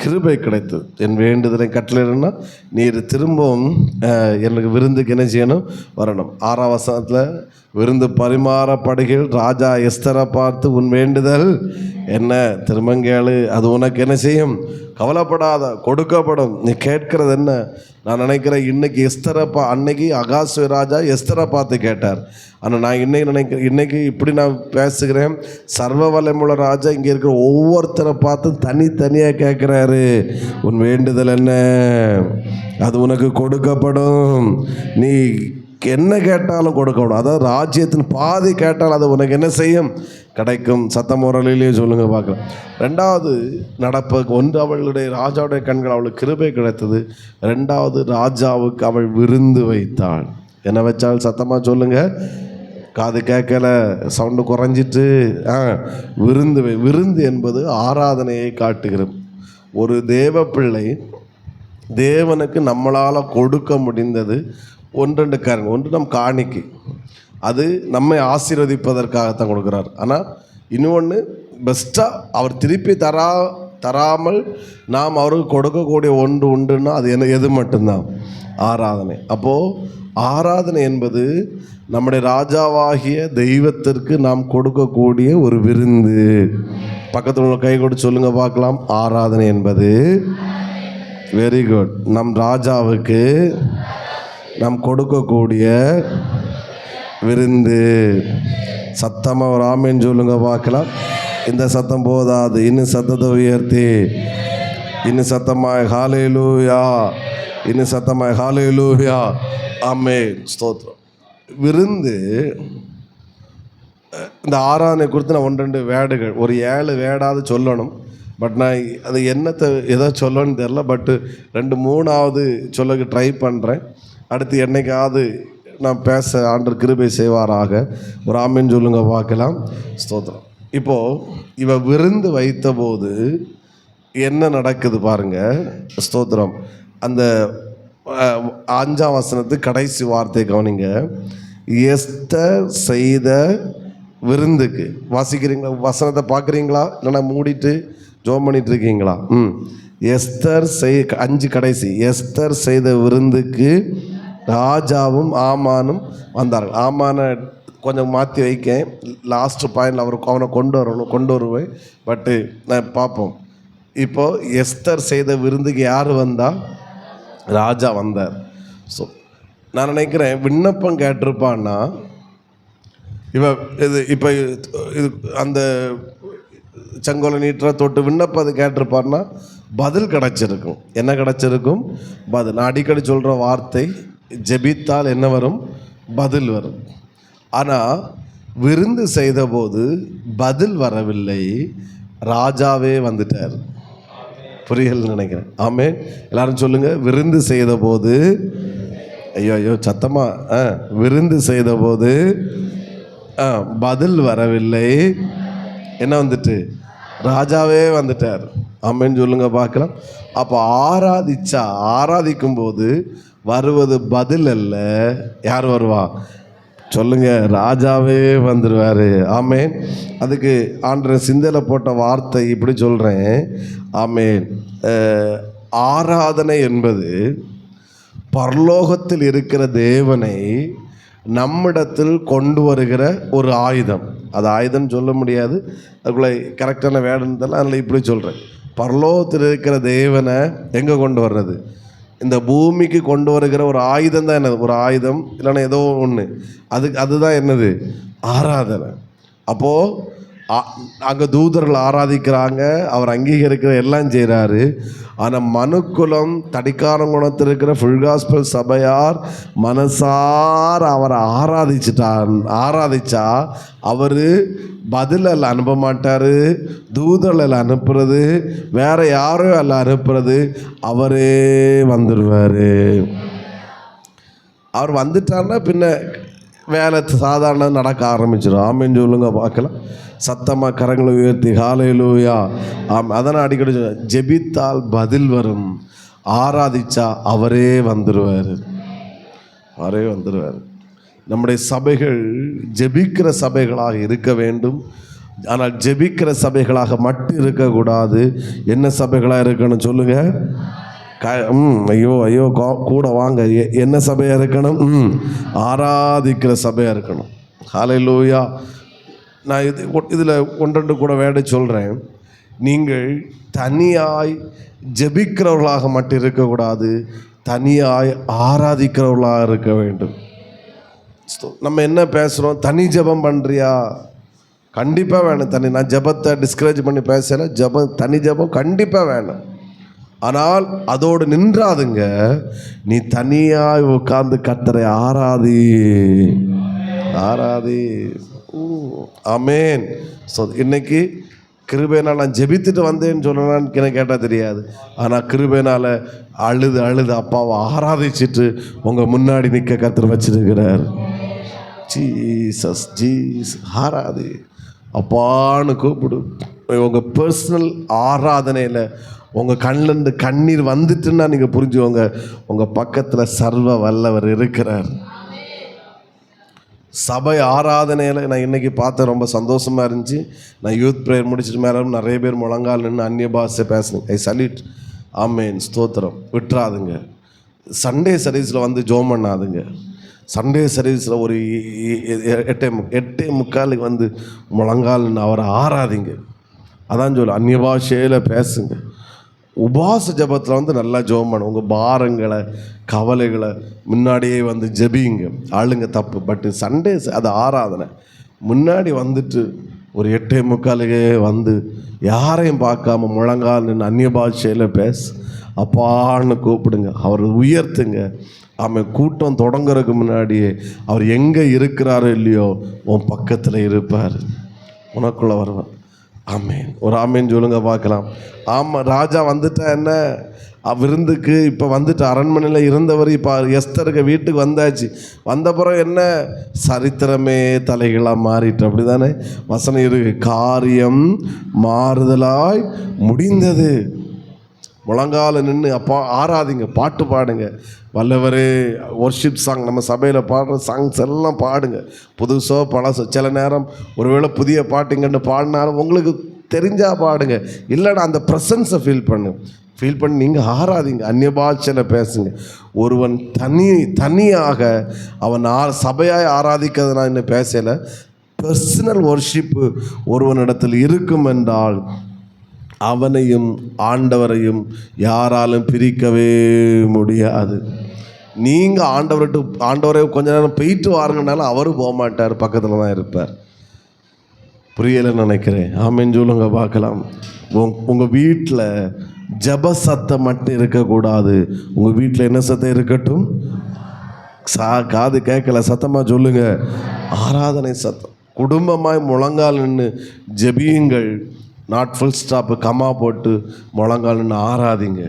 கிருபை கிடைத்தது. என் வேண்டுதலை கட்டளைன்னா நீர் திரும்பவும் எனக்கு விருந்துக்கு என்ன செய்யணும், வரணும். 6ஆம் வசனத்தில் விருந்து பரிமாறப்படுகையில் ராஜா எஸ்தரை பார்த்து, உன் வேண்டுதல் என்ன, திருமங்கேளு, அது உனக்கு என்ன செய்யும், கவலைப்படாத, கொடுக்கப்படும். நீ கேட்கறது என்ன? நான் நினைக்கிறேன் இன்னைக்கு எஸ்தரை அன்னைக்கு அகாஸ்வேரு ராஜா எஸ்தரை பார்த்து கேட்டார். ஆனால் நான் இன்னைக்கு இப்படி நான் பேசுகிறேன், சர்வ வல்லமையுள்ள ராஜா இங்கே இருக்கிற ஒவ்வொருத்தரை பார்த்து தனித்தனியாக கேட்குறாரு, உன் வேண்டுதல் என்ன, அது உனக்கு கொடுக்கப்படும். நீ என்ன கேட்டாலும் கொடுக்கணும். அதாவது ராஜ்யத்தின் பாதி கேட்டால் அது உனக்கு என்ன செய்யும், கிடைக்கும். சத்தம் முறையிலேயே சொல்லுங்க பார்க்கலாம். 2வது நடப்புக்கு 1 அவளுடைய ராஜாவுடைய கண்கள் அவளுக்கு கிருபை கிடைத்தது. 2வது ராஜாவுக்கு அவள் விருந்து வைத்தாள். என்ன வச்சால் சத்தமாக சொல்லுங்க, காது கேட்கல, சவுண்டு குறைஞ்சிட்டு. விருந்து என்பது ஆராதனையை காட்டுகிறது. ஒரு தேவ பிள்ளை தேவனுக்கு நம்மளால் கொடுக்க முடிந்தது 1-2 காரணம். ஒன்று நம் காணிக்கை, அது நம்மை ஆசீர்வதிப்பதற்காகத்தான் கொடுக்குறார். ஆனால் இன்னொன்று பெஸ்ட்டாக அவர் திருப்பி தராமல் நாம் அவருக்கு கொடுக்கக்கூடிய ஒன்று உண்டுன்னா அது எது மட்டும்தான், ஆராதனை. அப்போது ஆராதனை என்பது நம்முடைய ராஜாவாகிய தெய்வத்திற்கு நாம் கொடுக்கக்கூடிய ஒரு விருந்து. பக்கத்தில் உள்ள கை கொடுத்து சொல்லுங்க பார்க்கலாம். ஆராதனை என்பது, வெரி குட், நம் ராஜாவுக்கு நாம் கொடுக்கக்கூடிய விருந்து. சத்தமாக ஒரு ஆமேன்னு சொல்லுங்க பார்க்கலாம். இந்த சத்தம் போதாது, இன்னும் சத்தத்தை உயர்த்தி, இன்னும் சத்தமாய் ஹல்லேலூயா, இன்னும் சத்தமாய் ஹல்லேலூயா, ஆமென், ஸ்தோத்திரம். விருந்து, இந்த ஆராதனை குறித்து நான் 1-2 வேர்டுகள், ஒரு 7 வேர்டாவது சொல்லணும். பட் நான் அது என்னத்தை எதோ சொல்லணும்னு தெரில. பட்டு 2-3வது சொல்ல ட்ரை பண்ணுறேன். அடுத்து என்னைக்காவது நான் பேச ஆண்டவர் கிருபை செய்வாராக. ஒரு ஆமேன்னு சொல்லுங்க பார்க்கலாம். ஸ்தோத்திரம். இப்போது இவ விருந்து வைத்த போது என்ன நடக்குது பாருங்க. ஸ்தோத்திரம். அந்த 5ஆம் வசனத்து கடைசி வார்த்தை கவனிங்க. எஸ்தர் செய்த விருந்துக்கு, வாசிக்கிறீங்களா? வசனத்தை பார்க்குறீங்களா? இல்லைன்னா மூடிட்டு ஜோம் பண்ணிட்டு இருக்கீங்களா? எஸ்தர் 5 கடைசி. எஸ்தர் செய்த விருந்துக்கு ராஜாவும் ஆமானும் வந்தார்கள். ஆமானை கொஞ்சம் மாற்றி வைக்கேன், லாஸ்ட் பாயிண்டில் அவனை கொண்டு வருவேன். பட்டு நான் பார்ப்போம். இப்போது எஸ்தர் செய்த விருந்துக்கு யார் வந்தால்? ராஜா வந்தார். ஸோ நான் நினைக்கிறேன் விண்ணப்பம் கேட்டிருப்பான்னா இப்போ இது அந்த செங்கோலை நீட்டுற தொட்டு விண்ணப்பம் அது கேட்டிருப்பார்னா பதில் கிடச்சிருக்கும். என்ன கிடச்சிருக்கும்? பதில். நான் அடிக்கடி சொல்கிற வார்த்தை, ஜெபித்தால் என்ன வரும்? பதில் வரும். ஆனால் விருந்து செய்தபோது பதில் வரவில்லை, ராஜாவே வந்துட்டார். புரியல நினைக்கிறேன். ஆமென். எல்லாரும் சொல்லுங்கள். விருந்து செய்தபோது, ஐயோ சத்தமாக, விருந்து செய்தபோது பதில் வரவில்லை, என்ன வந்துட்டு? ராஜாவே வந்துட்டார். ஆமென் சொல்லுங்க பார்க்கலாம். அப்போ ஆராதிக்கும் போது வருவது பதில் அல்ல, யார் வருவா சொல்லுங்க? ராஜாவே வந்துடுவார். ஆமென். அதுக்கு ஆண்டவர் சிந்தையில் போட்ட வார்த்தை இப்படி சொல்கிறேன். ஆமென். ஆராதனை என்பது பரலோகத்தில் இருக்கிற தேவனை நம்மிடத்தில் கொண்டு வருகிற ஒரு ஆயுதம். அது ஆயுதம் சொல்ல முடியாது, அதுக்குள்ளே கரெக்டான வேர்டுன்னு தெரியல, அதனால் இப்படி சொல்கிறேன். பரலோகத்தில் இருக்கிற தேவனை எங்கே கொண்டு வர்றது? இந்த பூமிக்கு கொண்டு வருகிற ஒரு ஆயுதம் தான் என்னது? ஒரு ஆயுதம் இல்லைன்னா ஏதோ ஒன்று, அதுதான் என்னது? ஆராதனை. அப்போது அங்கே தூதர்கள் ஆராதிக்கிறாங்க, அவர் அங்கீகரிக்கிற எல்லாம் செய்கிறாரு. ஆனால் மனுக்குலம் தடிக்காரம் குணத்தில் இருக்கிற ஃபுல் காஸ்பல் சபையார் மனசார அவரை ஆராதிச்சா அவர் பதில் அனுப்ப மாட்டார், தூதர்கள் அனுப்புறது வேற யாரும் அல்ல, அனுப்புறது அவரே வந்துடுவார். அவர் வந்துட்டார்னா பின்ன வேலை சாதாரண நடக்க ஆரம்பிச்சிடும். ஆமென் சொல்லுங்க பார்க்கலாம். சத்தமாக கரங்களை உயர்த்தி ஹல்லேலூயா. அதனால் அடிக்கடி ஜெபித்தால் பதில் வரும், ஆராதிச்சா அவரே வந்துடுவார். அவரே வந்துடுவார். நம்முடைய சபைகள் ஜெபிக்கிற சபைகளாக இருக்க வேண்டும். ஆனால் ஜெபிக்கிற சபைகளாக மட்டும் இருக்கக்கூடாது. என்ன சபைகளாக இருக்கணும் சொல்லுங்க? ஐயோ ஐயோ கூட வாங்க. என்ன சபையாக இருக்கணும்? ஆராதிக்கிற சபையாக இருக்கணும். ஹல்லேலூயா. நான் இதில் ஒன்றெண்டு கூட வேட சொல்கிறேன். நீங்கள் தனியாய் ஜெபிக்கிறவர்களாக மட்டும் இருக்கக்கூடாது, தனியாய் ஆராதிக்கிறவர்களாக இருக்க வேண்டும். நம்ம என்ன பேசுகிறோம்? தனி ஜெபம் பண்ணுறியா? கண்டிப்பாக வேணும் தனி. நான் ஜெபத்தை டிஸ்கரேஜ் பண்ணி பேசலை. தனி ஜெபம் கண்டிப்பாக வேணும். ஆனால் அதோடு நின்றாதுங்க. நீ தனியாய் உட்கார்ந்து கர்த்தரை ஆராதி. ஆமென். ஸோ இன்னைக்கு கிருபையினால் நான் ஜெபித்துட்டு வந்தேன்னு சொல்லலான்னு எனக்கு கேட்டால் தெரியாது. ஆனால் கிருபையினால் அழுது அப்பாவை ஆராதிச்சுட்டு உங்கள் முன்னாடி நிற்க கர்த்தர் வச்சிருக்கிறார். ஜீசஸ் ஆராதி அப்பான்னு கூப்பிடு. உங்கள் பர்சனல் ஆராதனையில் உங்கள் கண்ணிலேருந்து கண்ணீர் வந்துட்டுன்னா நீங்கள் புரிஞ்சுவோங்க, உங்கள் பக்கத்தில் சர்வ வல்லவர் இருக்கிறார். சபை ஆராதனையில் நான் இன்றைக்கி பார்த்தேன், ரொம்ப சந்தோஷமாக இருந்துச்சு. நான் யூத் ப்ரேயர் முடிச்சுட்டு மேலே நிறைய பேர் முழங்கால் நின்று அந்நிய பாஷை பேசுனேன். ஐ சல்யூட். ஆமேன், ஸ்தோத்திரம். விட்டுறாதுங்க. சண்டே சர்வீஸில் வந்து ஜோம் பண்ணாதுங்க. சண்டே சர்வீஸில் ஒரு 8:45 வந்து முழங்கால் நின்று அவரை ஆராதிங்க. அதான் சொல்ல, அந்நிய பாஷையில் பேசுங்க. உபாச ஜபத்தில் வந்து நல்லா ஜெபம் பண்ண. உங்கள் பாரங்களை கவலைகளை முன்னாடியே வந்து ஜெபிங்க. ஆளுங்க தப்பு. பட்டு சண்டே அது ஆராதனை. முன்னாடி வந்துட்டு ஒரு 8:45 வந்து யாரையும் பார்க்காம முழங்கால் நின்று அந்நிய பாஷையில் அப்பான்னு கூப்பிடுங்க. அவர் உயர்த்துங்க. அவன் கூட்டம் தொடங்குறதுக்கு முன்னாடியே அவர் எங்கே இருக்கிறாரோ இல்லையோ உன் பக்கத்தில் இருப்பார், உனக்குள்ளே வருவார். ஆமேன். ஒரு ஆமேன் சொல்லுங்க பார்க்கலாம். ஆமாம், ராஜா வந்துட்டா என்ன விருந்துக்கு இப்போ வந்துட்டு அரண்மனையில் இருந்தவர் இப்போ எஸ்தருக்கு வீட்டுக்கு வந்தாச்சு. வந்தப்புறம் என்ன சரித்திரமே தலைகளாக மாறிட்டு, அப்படி தானே வசனம் இருக்கு. காரியம் மாறுதலாய் முடிந்தது. முழங்கால நின்று அப்பா ஆராதிங்க, பாட்டு பாடுங்க. வல்லவரே ஒர்ஷிப் சாங், நம்ம சபையில் பாடுற சாங்ஸ் எல்லாம் பாடுங்க. புதுசோ பழசோ. சில நேரம் ஒருவேளை புதிய பாட்டுங்கன்னு பாடினாலும் உங்களுக்கு தெரிஞ்சால் பாடுங்க. இல்லைன்னா அந்த ப்ரெசன்ஸை ஃபீல் பண்ணி நீங்கள் ஆராதிங்க. அந்நிய பாஷையில் பேசுங்க. ஒருவன் தனியாக அவன் சபையாய் ஆராதிக்கிறது நான் இன்னும் பேசலை. பர்சனல் ஒர்ஷிப்பு ஒருவனிடத்தில் இருக்கும் என்றால் அவனையும் ஆண்டவரையும் யாராலும் பிரிக்கவே முடியாது. நீங்கள் ஆண்டவரை கொஞ்ச நேரம் போயிட்டு வாருங்கனாலும் அவரும் போக மாட்டார், பக்கத்தில் தான் இருப்பார். புரியலைன்னு நினைக்கிறேன். ஆமென் சொல்லுங்க பார்க்கலாம். உங்கள் வீட்டில் ஜப சத்தம் மட்டும் இருக்கக்கூடாது. உங்கள் வீட்டில் என்ன சத்தம் இருக்கட்டும்? காது கேட்கல, சத்தமாக சொல்லுங்க. ஆராதனை சத்தம். குடும்பமாய் முழங்கால் நின்று ஜெபியுங்கள். நாட் ஃபுல் ஸ்டாப்பு, கம்மா போட்டு முழங்கால் நின்று ஆராதிங்க.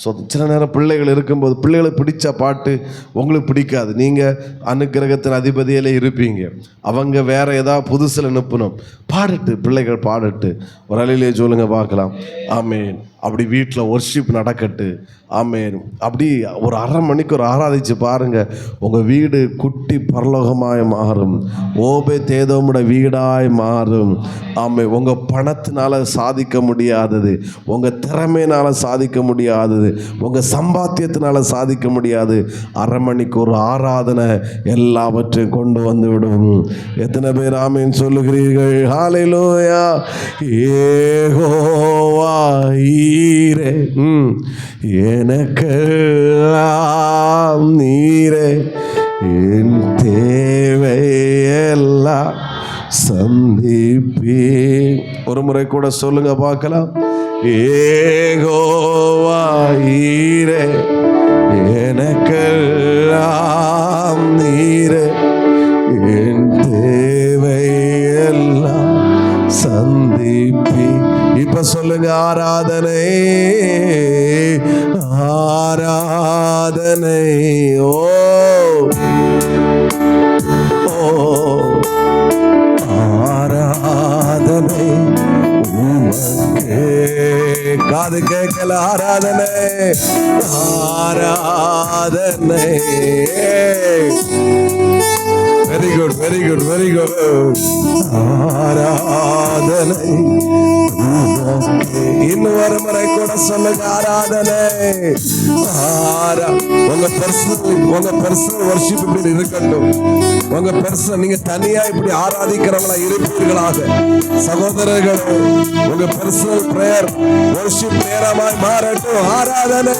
ஸோ சில நேரம் பிள்ளைகள் இருக்கும்போது பிள்ளைகளுக்கு பிடிச்ச பாட்டு உங்களுக்கு பிடிக்காது. நீங்கள் அனுக்கிரகத்தின் அதிபதியிலே இருப்பீங்க. அவங்க வேறு ஏதாவது புதுசில் அனுப்பணும். பிள்ளைகள் பாடட்டு. ஒரு அலையிலே சொல்லுங்க பார்க்கலாம். ஆமேன். அப்படி வீட்டில் ஒர்ஷிப் நடக்கட்டு. ஆமேன். அப்படி ஒரு அரை மணிக்கு ஒரு ஆராதிச்சு பாருங்கள். உங்கள் வீடு குட்டி பரலோகமாய் மாறும். ஓபேதேதோமுட வீடாய் மாறும். ஆமே. உங்கள் பணத்தினால் சாதிக்க முடியாதது, உங்கள் திறமையினால் சாதிக்க முடியாதது, உங்கள் சம்பாத்தியத்தினால் சாதிக்க முடியாது. அரை மணிக்கு ஒரு ஆராதனை எல்லாவற்றையும் கொண்டு வந்து விடும். எத்தனை பேர் ஆமேன் சொல்லுகிறீர்கள்? ஹல்லேலூயா. யெகோவா ஈரே, எனக்கெல்லாம் நீரே, என் தேவையெல்லாம் சந்திப்பே. ஒரு முறை கூட சொல்லுங்க பார்க்கலாம். யெகோவா ஈரே, எனக்கெல்லாம் நீரே, என் தேவையெல்லாம் சந்திப்பே. இப்ப சொல்லுங்க. ஆராதனை ஆராதனை. ஓ ஆராதனை உமக்கே. காது கேட்கல. ஆராதனை ஆராதனை. Very good. Very good, very good. ஆராதனை இன்னும் ஒரு முறை கூட சொல்லுங்க, ஆராதனை. உங்க பர்சனல் வர்ஷிப் இப்படி இருக்கட்டும். உங்க பர்சனல், நீங்க தனியா இப்படி ஆராதிக்கிறவங்களா இருப்பீர்களாக சகோதரர்கள். உங்க பர்சனல் பிரேயர் வர்ஷிப் நேரமாய் மாறட்டும். ஆராதனை,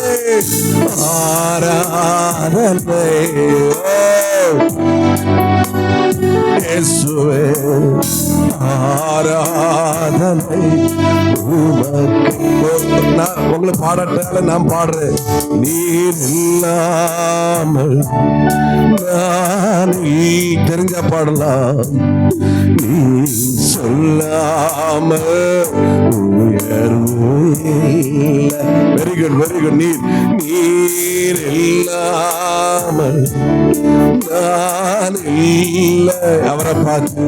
ஆராதனை. இயேசுவே ஆராதனை உமக்கு. நான் உங்களை பாடட்டால நான் பாடுறேன். நீர் இல்லாமல் நான் தெரிஞ்சா பாடலாம். நீ சொல்லாமல் உயர்வு. Very good, very good. நீர் இல்லாமல் நான் இல்லை. அவரை பார்த்து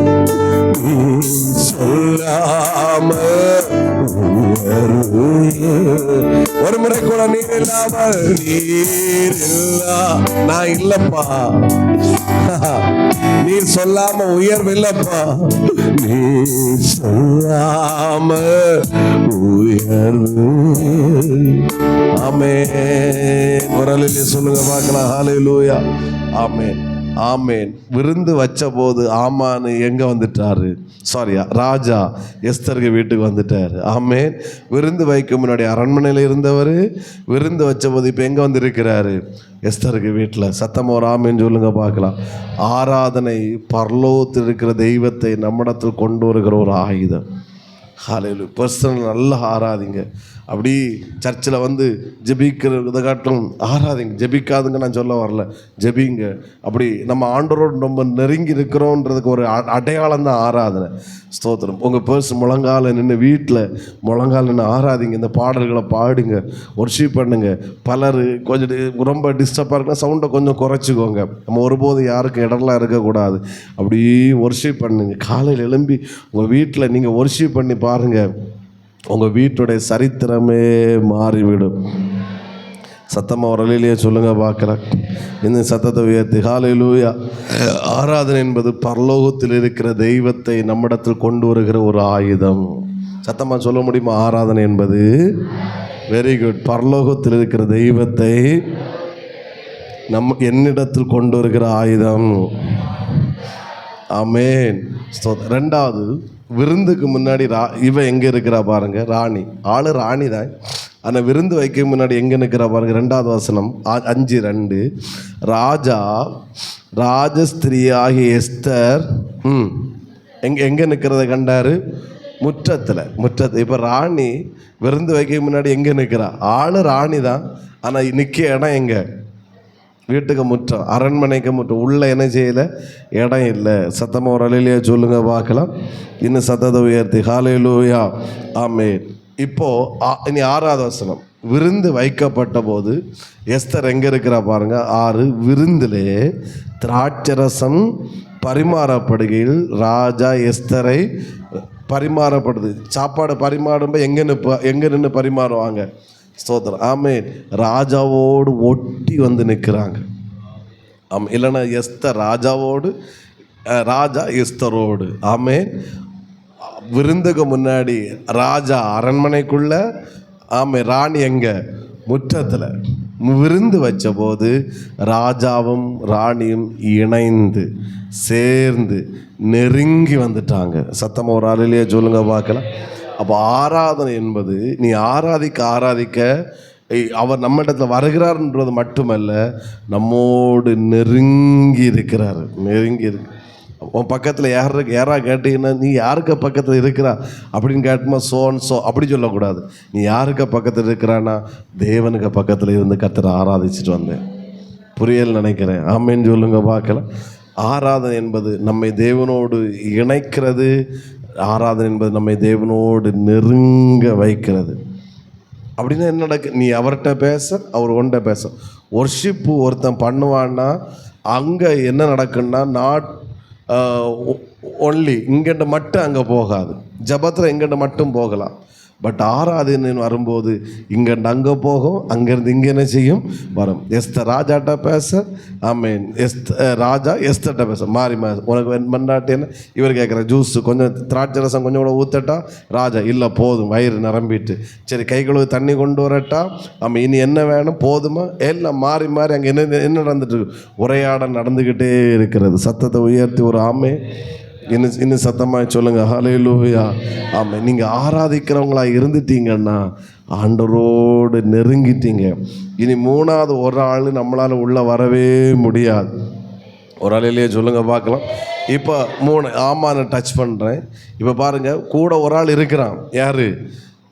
நீ சொல்லாம ஒரு முறை கூட நீர் இல்லாமல். நீர் இல்லா, நான் இல்லப்பா. நீர் சொல்லாம உயர்வு இல்லப்பா. நீர் சொல்லாம உயர்வு. ஆமென். குரலிலே சொல்லுங்க பார்க்கலாம். ஹல்லேலூயா. ஆமென், ஆமேன். விருந்து வச்ச போது ஆமான் எங்கே வந்துட்டாரு? ராஜா எஸ்தருக்கு வீட்டுக்கு வந்துட்டார். ஆமேன். விருந்து வைக்க முன்னாடி அரண்மனையில் இருந்தவர் விருந்து வச்ச போது இப்போ எங்கே வந்திருக்கிறாரு? எஸ்தருக்கு வீட்டில். சத்தமாக ஒரு ஆமேன்னு சொல்லுங்க பார்க்கலாம். ஆராதனை பரலோகத்தில் இருக்கிற தெய்வத்தை நம்மிடத்தில் கொண்டு வருகிற ஒரு ஆயுதம். ஹல்லேலூயா. பர்சனல் நல்லா ஆராதிங்க. அப்படி சர்ச்சில் வந்து ஜெபிக்கிறத காட்டும் ஆராதிங்க. ஜெபிக்காதுங்க நான் சொல்ல வரல, ஜெபிங்க. அப்படி நம்ம ஆண்டவரோடு ரொம்ப நெருங்கி இருக்கிறோன்றதுக்கு ஒரு அடையாளம் தான் ஆராதனை. ஸ்தோத்திரம். உங்கள் பர்ஸ் முழங்கால நின்று வீட்டில் முழங்கால நின்று ஆராதிங்க. இந்த பாடல்களை பாடுங்க, ஒர்ஷிப் பண்ணுங்க. பலர் கொஞ்சம் ரொம்ப டிஸ்டர்பாக இருக்குன்னா சவுண்டை கொஞ்சம் குறைச்சிக்கோங்க. நம்ம ஒருபோது யாருக்கும் இடம்லாம் இருக்கக்கூடாது. அப்படி ஒர்ஷிப் பண்ணுங்க. காலையில் எழும்பி உங்கள் வீட்டில் நீங்கள் ஒர்ஷிப் பண்ணி பாருங்கள். உங்கள் வீட்டுடைய சரித்திரமே மாறிவிடும். சத்தமாக ஒரு அலையிலேயே சொல்லுங்க பார்க்கலாம். இந்த சத்தத்தை உயர்த்தி ஹல்லேலூயா. ஆராதனை என்பது பரலோகத்தில் இருக்கிற தெய்வத்தை நம்மிடத்தில் கொண்டு வருகிற ஒரு ஆயுதம். சத்தமாக சொல்ல முடியுமா? ஆராதனை என்பது வெரி குட். பரலோகத்தில் இருக்கிற தெய்வத்தை என்னிடத்தில் கொண்டு வருகிற ஆயுதம். ஆமேன். ரெண்டாவது, விருந்துக்கு முன்னாடி இவ எங்கே இருக்கிறா பாருங்க, ராணி. ராணி தான். ஆனால் விருந்து வைக்க முன்னாடி எங்கே நிற்கிறா பாருங்க. 2வது வசனம் 5:2. ராஜா ராஜஸ்திரியாகிய எஸ்தர் எங்கே நிற்கிறத கண்டாரு? முற்றத்தில். இப்போ ராணி விருந்து வைக்க முன்னாடி எங்கே நிற்கிறா? ராணி தான். ஆனால் நிற்க இடம் எங்கே? வீட்டுக்கு முற்றம், அரண்மனைக்கு முற்றம். உள்ள என்ன செய்யலை? இடம் இல்லை. சத்தமாக ஒரு அலையிலேயே சொல்லுங்க பார்க்கலாம். இன்னும் சத்தத்தை உயர்த்தி ஹல்லேலூயா. ஆமென். இப்போது இனி 6வது வசனம். விருந்து வைக்கப்பட்ட போது எஸ்தர் எங்கே இருக்கிறா பாருங்க. 6. விருந்திலே திராட்சரசம் பரிமாறப்படுகையில் ராஜா எஸ்தரை பரிமாறப்படுது. சாப்பாடு பரிமாறும்போது எங்கே நின்று பரிமாறுவாங்க? ஸ்தோத்திரம். ஆமேன். ராஜாவோடு ஒட்டி வந்து நிற்கிறாங்க. இல்லைன்னா எஸ்தர் ராஜாவோடு, ராஜா எஸ்தரோடு. ஆமேன். விருந்துக்கு முன்னாடி ராஜா அரண்மனைக்குள்ள, ராணி எங்கே? முற்றத்தில். விருந்து வச்ச போது ராஜாவும் ராணியும் இணைந்து சேர்ந்து நெருங்கி வந்துட்டாங்க. சத்தமாக ஒரு அலையிலேயே சொல்லுங்க பார்க்கலாம். அப்போ ஆராதனை என்பது நீ ஆராதிக்க அவர் நம்ம இடத்துல வருகிறார்ன்றது மட்டுமல்ல, நம்மோடு நெருங்கி இருக்கிறார். நெருங்கி இருக்கு. உன் பக்கத்தில் யாரா கேட்டீங்கன்னா, நீ யாருக்கு பக்கத்தில் இருக்கிறா அப்படின்னு கேட்டுமா சோ அப்படி சொல்லக்கூடாது. நீ யாருக்கு பக்கத்தில் இருக்கிறான்னா, தேவனுக்கு பக்கத்தில் இருந்து கர்த்தரை ஆராதிச்சுட்டு வந்தேன். புரியல் நினைக்கிறேன். ஆமேன்னு சொல்லுங்க பார்க்கலாம். ஆராதனை என்பது நம்மை தேவனோடு இணைக்கிறது. ஆராதனை என்பது நம்மை தேவனோடு நெருங்க வைக்கிறது. அப்படின்னா என்ன நடக்கு? நீ அவர்கிட்ட பேச, அவர் ஒன்றை பேச. ஒர்ஷிப்பு ஒருத்தன் பண்ணுவான்னா அங்கே என்ன நடக்குன்னா, நாட் ஒன்லி இங்கிட்ட மட்டும் அங்கே போகாது. ஜபத்தில் எங்கிட்ட மட்டும் போகலாம். பட் ஆராதனை வரும்போது இங்கேருந்து அங்கே போகும், அங்கேருந்து இங்கே என்ன செய்யும் வரும். எஸ்தர் ராஜாட்ட பேச, ஆமேன், ராஜா எஸ்தர்ட்ட பேச மாறி உனக்கு மண்டாட்டி என்ன இவர் கேட்குற ஜூஸ் கொஞ்சம் திராட்சை ரசம் கொஞ்சம் கூட ஊற்றட்டா, ராஜா இல்லை போதும் வயிறு நிரம்பிட்டு, சரி கை கழுவு தண்ணி கொண்டு வரட்டா, ஆமாம் இனி என்ன வேணும் போதுமா, எல்லாம் மாறி மாறி அங்கே என்ன நடந்துட்டு உரையாடல் நடந்துக்கிட்டே இருக்கிறது. சத்தத்தை உயர்த்தி ஒரு ஆமே இன்னும் சத்தமாக சொல்லுங்கள் ஹல்லேலூயா. ஆமாம், நீங்கள் ஆராதிக்கிறவங்களா இருந்துட்டீங்கன்னா ஆண்டவரோடு நெருங்கிட்டீங்க. இனி மூணாவது ஒரு ஆள் நம்மளால் உள்ளே வரவே முடியாது. ஒரு ஆள் இல்லையே சொல்லுங்கள் பார்க்கலாம். இப்போ ஆமான்னு டச் பண்ணுறேன். இப்போ பாருங்கள், கூட ஒரு ஆள் இருக்கிறான். யார்?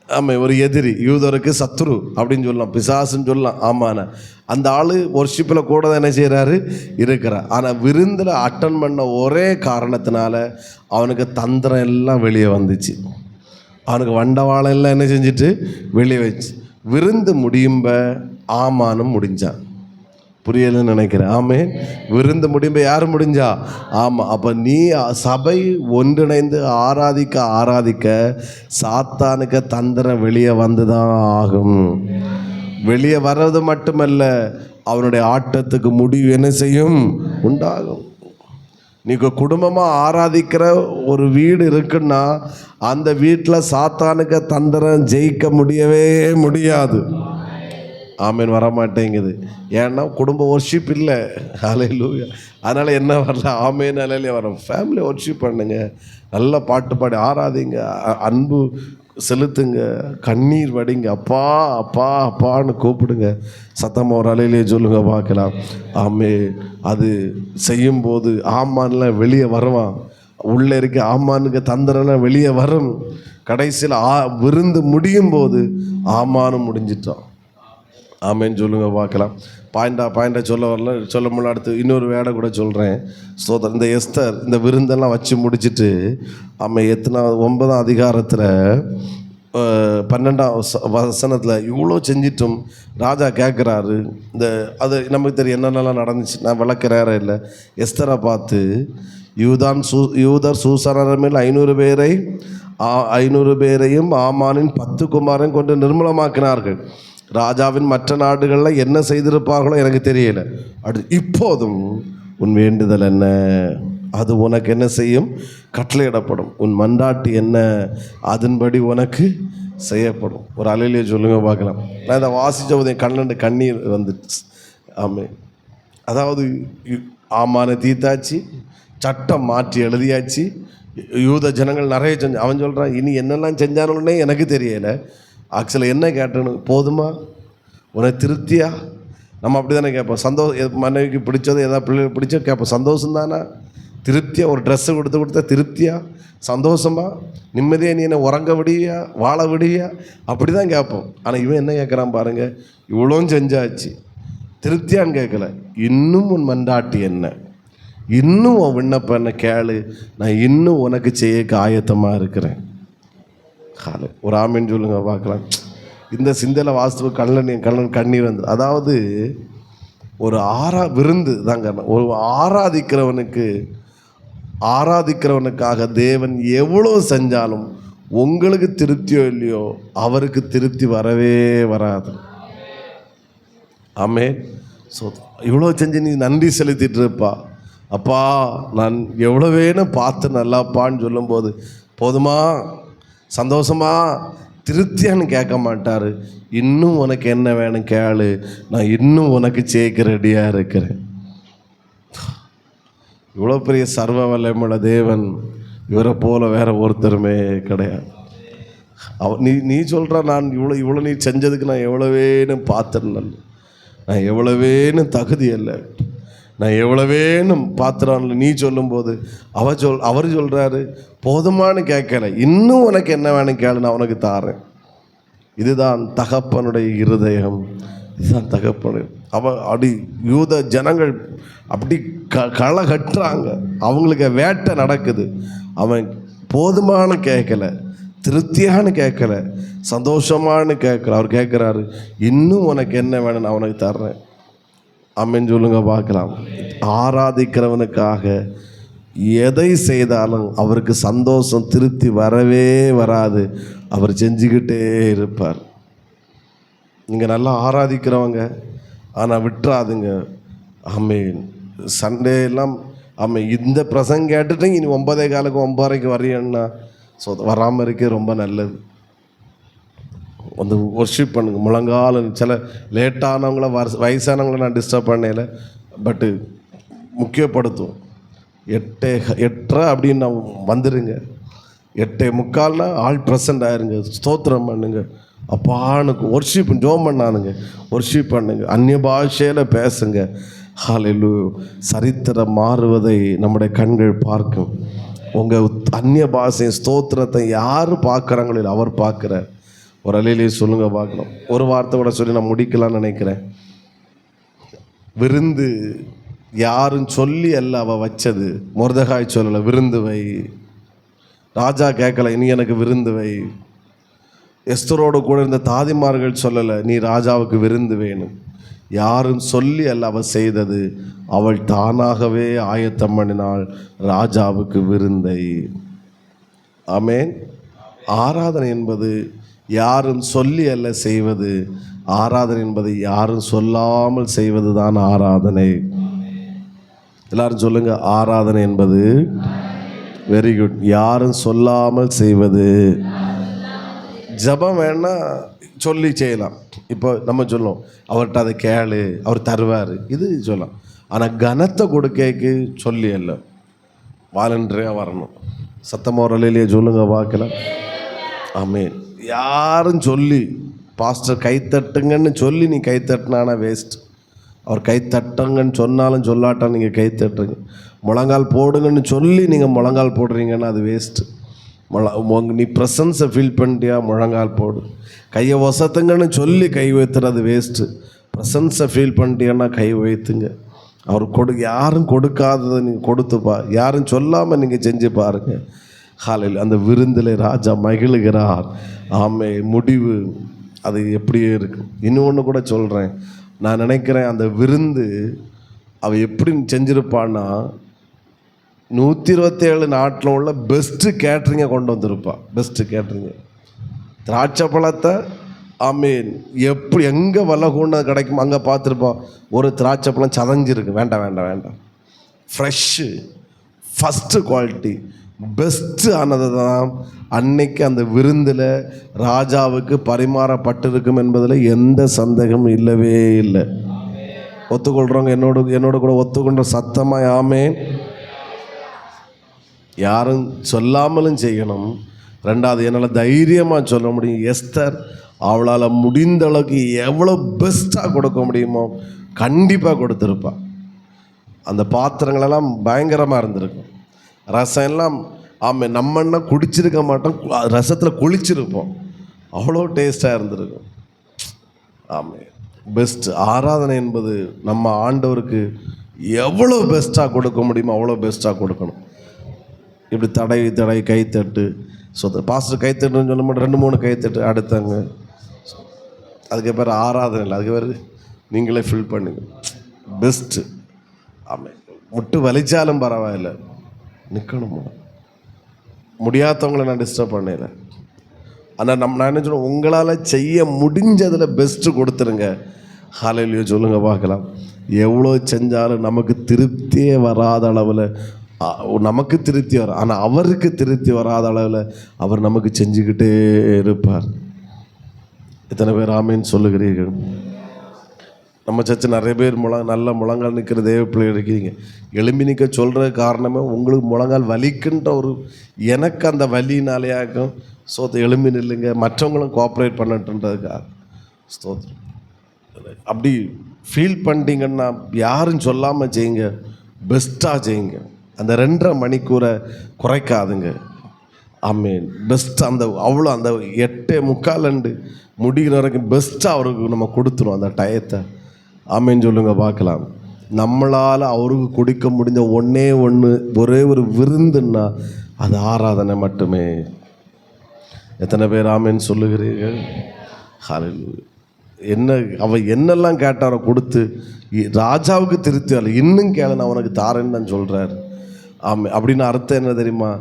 ஆமாம், ஒரு எதிரி, யூதருக்கு சத்ரு அப்படின்னு சொல்லலாம், பிசாசுன்னு சொல்லலாம். ஆமாண்ண அந்த ஆள் ஒர்ஷிப்பில் கூட தான் என்ன செய்கிறாரு இருக்கிறார். ஆனால் விருந்தில் அட்டன் பண்ண ஒரே காரணத்தினால அவனுக்கு தந்திரம் எல்லாம் வெளியே வந்துச்சு. அவனுக்கு வண்டவாளம் எல்லாம் என்ன செஞ்சுட்டு வெளியே வச்சு விருந்து முடியும்ப ஆமானும் முடிஞ்சான். புரியலன்னு நினைக்கிறேன். ஆமே, விருந்து முடியும்ப யார் முடிஞ்சா? ஆமாம். அப்போ நீ சபை ஒன்றிணைந்து ஆராதிக்க சாத்தானுக்கு தந்திரம் வெளியே வந்து தான் ஆகும். வெளியே வர்றது மட்டுமல்ல, அவனுடைய ஆட்டத்துக்கு முடிவு என்ன செய்யும் உண்டாகும். நீங்கள் குடும்பமாக ஆராதிக்கிற ஒரு வீடு இருக்குன்னா அந்த வீட்டில் சாத்தானுக்கு தந்திரம் ஜெயிக்க முடியவே முடியாது. ஆமேன், வரமாட்டேங்குது. ஏன்னா குடும்ப ஒர்ஷிப் இல்லை. ஹல்லேலூயா. அதனால் என்ன வரல, ஆமேன் அலையிலே வரோம். ஃபேமிலி ஒர்ஷிப் பண்ணுங்க, நல்ல பாட்டு பாடி ஆராதிங்க, அன்பு செலுத்துங்க, கண்ணீர் வடிங்க, அப்பா அப்பா அப்பான்னு கூப்பிடுங்க. சத்தமாக ஒரு அலையிலே சொல்லுங்க பார்க்கலாம். ஆமே, அது செய்யும்போது ஆமான்லாம் வெளியே வருவான். உள்ளே இருக்க ஆமானுக்கு தந்திரம்லாம் வெளியே வரும். கடைசியில் விருந்து முடியும் போது ஆமானும் முடிஞ்சிட்டான். ஆமேன்னு சொல்லுங்க பார்க்கலாம். பாயிண்டா சொல்ல முடியல. அடுத்து இன்னொரு வேடை கூட சொல்கிறேன். இந்த எஸ்தர் இந்த விருந்தெல்லாம் வச்சு முடிச்சுட்டு ஆமாம், 9ஆம் அதிகாரத்தில் 12ஆம் வசனத்தில் இவ்வளோ செஞ்சிட்டும் ராஜா கேட்குறாரு. அது நமக்கு தெரியும் என்னென்னலாம் நடந்துச்சு, நான் விளக்கிறேன் இல்லை. எஸ்தரை பார்த்து யூதர் சூசனர் மேல் 500 பேரையும் ஆமானின் 10 குமாரையும் கொண்டு நிர்மூலமாக்கினார்கள். ராஜாவின் மற்ற நாடுகளில் என்ன செய்திருப்பார்களோ எனக்கு தெரியல. அடுத்து இப்போதும் உன் வேண்டுதல் என்ன, அது உனக்கு என்ன செய்யும், கட்டளையிடப்படும். உன் மண்டாட்டி என்ன, அதன்படி உனக்கு செய்யப்படும். ஒரு அலையிலே சொல்லுங்க பார்க்கலாம். நான் இதை வாசித்த போது என் கண்ணீர் வந்துட்டு. ஆமே, அதாவது ஆமான தீத்தாச்சு, சட்டம் மாற்றி எழுதியாச்சு, யூத ஜனங்கள் நிறைய செஞ்சு. அவன் சொல்கிறான் இனி என்னெல்லாம் செஞ்சானுன்னே எனக்கு தெரியலை. ஆக்சுவலாக என்ன கேட்டணும், போதுமா, உனக்கு திருப்தியா? நம்ம அப்படி தானே கேட்போம். மனைவிக்கு பிடிச்சது ஏதாவது பிள்ளைகளுக்கு பிடிச்சோ கேட்போம். சந்தோஷம் தானே, திருப்தியா? ஒரு ட்ரெஸ்ஸு கொடுத்தா திருப்தியா, சந்தோஷமா, நிம்மதியாக நீ என்ன உறங்க விடுவியா, வாழ விடுவியா, அப்படி தான் கேட்போம். ஆனால் இவன் என்ன கேட்குறான் பாருங்கள், இவ்வளோ செஞ்சாச்சு, திருப்தியான்னு கேட்கல. இன்னும் உன் மண்டாட்டி என்ன, இன்னும் உன் விண்ணப்பம் என்ன கேளு, நான் இன்னும் உனக்கு செய்ய ஆயத்தமாக இருக்கிறேன். ஒரு ஆமீன் சொல்லுங்க பார்க்கலாம். இந்த சிந்தையில் வாஸ்து கண்ணீர் வந்து, அதாவது ஒரு விருந்து தாங்க. ஒரு ஆராதிக்கிறவனுக்காக தேவன் எவ்வளோ செஞ்சாலும் உங்களுக்கு திருப்தியோ இல்லையோ அவருக்கு திருப்தி வரவே வராது. ஆமே, ஸோ இவ்வளோ செஞ்சு நீ நன்றி செலுத்திட்டு இருப்பா, அப்பா நான் எவ்வளோ வேணும் பார்த்து நல்லாப்பான்னு சொல்லும்போது போதுமா, சந்தோஷமா, திருப்தியான்னு கேட்க மாட்டார். இன்னும் உனக்கு என்ன வேணும் கேளு, நான் இன்னும் உனக்கு சேர்க்க ரெடியாக இருக்கிறேன். இவ்வளோ பெரிய சர்வ வல்லமையுள்ள தேவன், இவரை போல வேற ஒருத்தருமே கிடையாது. நீ சொல்கிற நான் இவ்வளோ நீ செஞ்சதுக்கு நான் எவ்வளவேன்னு பார்த்துருந்தேன், நான் எவ்வளவேன்னு தகுதி இல்லை, நான் எவ்வளவேனும் பாத்திரம். நீ சொல்லும்போது அவர் சொல்கிறாரு போதுமானு கேட்கல, இன்னும் உனக்கு என்ன வேணும் கேளு, நான் உனக்கு தாரேன். இதுதான் தகப்பனுடைய இருதயம், இதுதான் தகப்பனு. அப்படி யூத ஜனங்கள் அப்படி களை கட்டுறாங்க, அவங்களுக்கு வேட்டை நடக்குது. அவன் போதுமானு கேட்கல, திருப்தியானு கேட்கல, சந்தோஷமானு கேட்கல. அவர் கேட்குறாரு இன்னும் உனக்கு என்ன வேணும், நான் உனக்கு தர்றேன். அம்மன் சொல்லுங்க பார்க்கலாம். ஆராதிக்கிறவனுக்காக எதை செய்தாலும் அவருக்கு சந்தோஷம் திருப்தி வரவே வராது. அவர் செஞ்சுக்கிட்டே இருப்பார். நீங்கள் நல்லா ஆராதிக்கிறவங்க, ஆனால் விட்டுறாதுங்க. ஆமேன். சண்டே எல்லாம் ஆமாம், இந்த பிரசங்க கேட்டுட்டு இனி 9:15 9:30 வரையன்னா வராமல் இருக்கே ரொம்ப நல்லது. வந்து ஒர்ஷிப் பண்ணுங்க. முழங்கால சில லேட்டானவங்கள வயசானவங்கள நான் டிஸ்டர்ப் பண்ணல, பட்டு முக்கியப்படுத்தும். 8:30 அப்படின்னு நான் வந்துடுங்க. 8:45 ஆள் ப்ரெசண்ட் ஆயிருங்க. ஸ்தோத்திரம் பண்ணுங்க. அப்பான்னு ஒர்ஷிப் ஜோம் பண்ணானுங்க. ஒர்ஷிப் பண்ணுங்க. அந்நிய பாஷையில் பேசுங்க. ஹல்லேலூயா. சரித்திரம் மாறுவதை நம்முடைய கண்கள் பார்க்கும். உங்கள் அந்நிய பாஷை ஸ்தோத்திரத்தை யார் பார்க்குறாங்களோ அவர் பார்க்குறார். ஒரு அலையிலேயே சொல்லுங்கள் பார்க்கணும். ஒரு வார்த்தை கூட சொல்லி நான் முடிக்கலான்னு நினைக்கிறேன். விருந்து யாரும் சொல்லி அல்ல அவள் வச்சது. மொர்தெகாய் சொல்லலை விருந்து வை. ராஜா கேட்கல நீ எனக்கு விருந்து வை. எஸ்தரோடு கூட இருந்த தாதிமார்கள் சொல்லலை நீ ராஜாவுக்கு விருந்து வேணும். யாரும் சொல்லி அல்ல அவள் செய்தது. அவள் தானாகவே ஆயத்தம் பண்ணினாள் ராஜாவுக்கு விருந்தை. ஆமேன். ஆராதனை என்பது யாரும் சொல்லி அல்ல செய்வது. ஆராதனை என்பது யாரும் சொல்லாமல் செய்வது தான் ஆராதனை. எல்லாரும் சொல்லுங்க, ஆராதனை என்பது வெரி குட். யாரும் சொல்லாமல் செய்வது. ஜபம் வேணா சொல்லி செய்யலாம். இப்போ நம்ம சொல்லுவோம் அவர்கிட்ட அதை கேளு அவர் தருவார், இது சொல்லலாம். ஆனால் கனத்தை கொடுக்க சொல்லி அல்ல, வாலண்டரியாக வரணும். சத்தமோரலையிலேயே சொல்லுங்க பார்க்கலாம். ஆமேன். யாரும் சொல்லி பாஸ்டர் கைத்தட்டுங்கன்னு சொல்லி நீ கைத்தட்டினானா வேஸ்ட். அவர் கைத்தட்டுங்கன்னு சொன்னாலும் சொல்லாட்டால் நீங்கள் கைத்தட்டுங்க. முழங்கால் போடுங்கன்னு சொல்லி நீங்கள் முழங்கால் போடுறீங்கன்னா அது வேஸ்ட்டு. நீ ப்ரெசன்ஸை ஃபீல் பண்ணிட்டியா முழங்கால் போடு. கையை வசத்துங்கன்னு சொல்லி கை வைத்துறது வேஸ்ட்டு. ப்ரெசன்ஸை ஃபீல் பண்ணிட்டியான்னா கை வைத்துங்க. அவர் யாரும் கொடுக்காததை நீங்கள் கொடுத்துப்பா. யாரும் சொல்லாமல் நீங்கள் செஞ்சு பாருங்கள். காலையில் அந்த விருந்தில் ராஜா மகிழுகிறார். ஆமே. முடிவு அது எப்படியே இருக்கும். இன்னொன்று கூட சொல்கிறேன், நான் நினைக்கிறேன் அந்த விருந்து அவள் எப்படி செஞ்சுருப்பான்னா 127 நாட்டில் உள்ள பெஸ்ட்டு கேட்ரிங்கை கொண்டு வந்திருப்பாள். Best catering. திராட்சை பழத்தை ஆமீன் எப்படி எங்கே வல்லகூண்டு கிடைக்கும் அங்கே பார்த்துருப்போம். ஒரு திராட்சை பழம் சதஞ்சிருக்கு. வேண்டாம் வேண்டாம் வேண்டாம், ஃப்ரெஷ்ஷு, ஃபஸ்ட்டு குவாலிட்டி, பெஸ்ட்டு ஆனது தான் அன்னைக்கு அந்த விருந்தில் ராஜாவுக்கு பரிமாறப்பட்டிருக்கும் என்பதில் எந்த சந்தேகமும் இல்லவே இல்லை. ஒத்துக்கொள்கிறவங்க என்னோட கூட ஒத்துக்கொண்ட சத்தமாக ஆமேன். யாரும் சொல்லாமலும் செய்யணும். ரெண்டாவது, என்னால் தைரியமாக சொல்ல முடியும், எஸ்தர் அவளால் முடிந்த அளவுக்கு எவ்வளோ பெஸ்ட்டாக கொடுக்க முடியுமோ கண்டிப்பாக கொடுத்துருப்பாள். அந்த பாத்திரங்களெல்லாம் பயங்கரமாக இருந்திருக்கும். ரசம் எல்லாம் ஆமாம் நம்மன்னா குடிச்சிருக்க மாட்டோம், ரசத்தில் குளிச்சிருப்போம். அவ்வளோ டேஸ்ட்டாக இருந்திருக்கும். ஆமாம். பெஸ்ட்டு ஆராதனை என்பது நம்ம ஆண்டவருக்கு எவ்வளோ பெஸ்ட்டாக கொடுக்க முடியுமோ அவ்வளோ பெஸ்ட்டாக கொடுக்கணும். இப்படி தடவி கைத்தட்டு பாஸ்டர் கைத்தட்டுன்னு சொல்ல மாட்டேன், 2-3 கைத்தட்டு அடுத்தாங்க. அதுக்கு பேர் ஆராதனை இல்லை, அதுக்கு பேர் நீங்களே ஃபில் பண்ணுங்க. பெஸ்ட்டு. ஆமாம். முட்டு வலிச்சாலும் பரவாயில்ல, நிற்கணும். முடியாதவங்களை நான் டிஸ்டர்ப் பண்ணல. ஆனால் நான் என்ன சொல்லுவேன், உங்களால் செய்ய முடிஞ்சதில் பெஸ்ட்டு கொடுத்துருங்க. ஹல்லேலூயா சொல்லுங்க பார்க்கலாம். எவ்வளோ செஞ்சாலும் நமக்கு திருப்தியே வராத அளவில் நமக்கு திருப்தி வரும், ஆனால் அவருக்கு திருப்தி வராத அளவில் அவர் நமக்கு செஞ்சுக்கிட்டே இருப்பார். எத்தனை பேர் ஆமேன்னு சொல்லுகிறீர்கள்? நம்ம சர்ச்சை நிறைய பேர் நல்ல முழங்கால் நிற்கிற தேவ பிள்ளைகள் இருக்கிறீங்க. எலும்பி நிற்க சொல்கிற காரணமே உங்களுக்கு முழங்கால் வலிக்குன்ற ஒரு எனக்கு அந்த வலினாலேயாக்கும். எலும்பி நில்லுங்க, மற்றவங்களும் கோஆப்ரேட் பண்ணட்டுன்றதுக்காக. ஸ்தோத்திரம். அப்படி ஃபீல் பண்ணிட்டீங்கன்னா யாரும் சொல்லாமல் செய்யுங்க, பெஸ்ட்டாக செய்யுங்க. அந்த 2.5 மணிக்கூரை குறைக்காதுங்க. ஆமேன். பெஸ்ட்டு அந்த அவ்வளோ அந்த 8:45 முடிகிற வரைக்கும் பெஸ்ட்டாக அவருக்கு நம்ம கொடுத்துரும் அந்த டயத்தை. ஆமேன்னு சொல்லுங்க பார்க்கலாம். நம்மளால் அவருக்கு கொடுக்க முடிஞ்ச ஒரே ஒரு விருந்துன்னா அது ஆராதனை மட்டுமே. எத்தனை பேர் ஆமேன்னு சொல்லுகிறீர்கள்? ஹல்லேலூயா. அவள் என்னெல்லாம் கேட்டாரோ கொடுத்து ராஜாவுக்கு திருப்தி வரல. இன்னும் கேளு நான் உனக்கு தாரேன்னு நான் சொல்கிறார். அப்படின்னு அர்த்தம் என்ன தெரியுமா?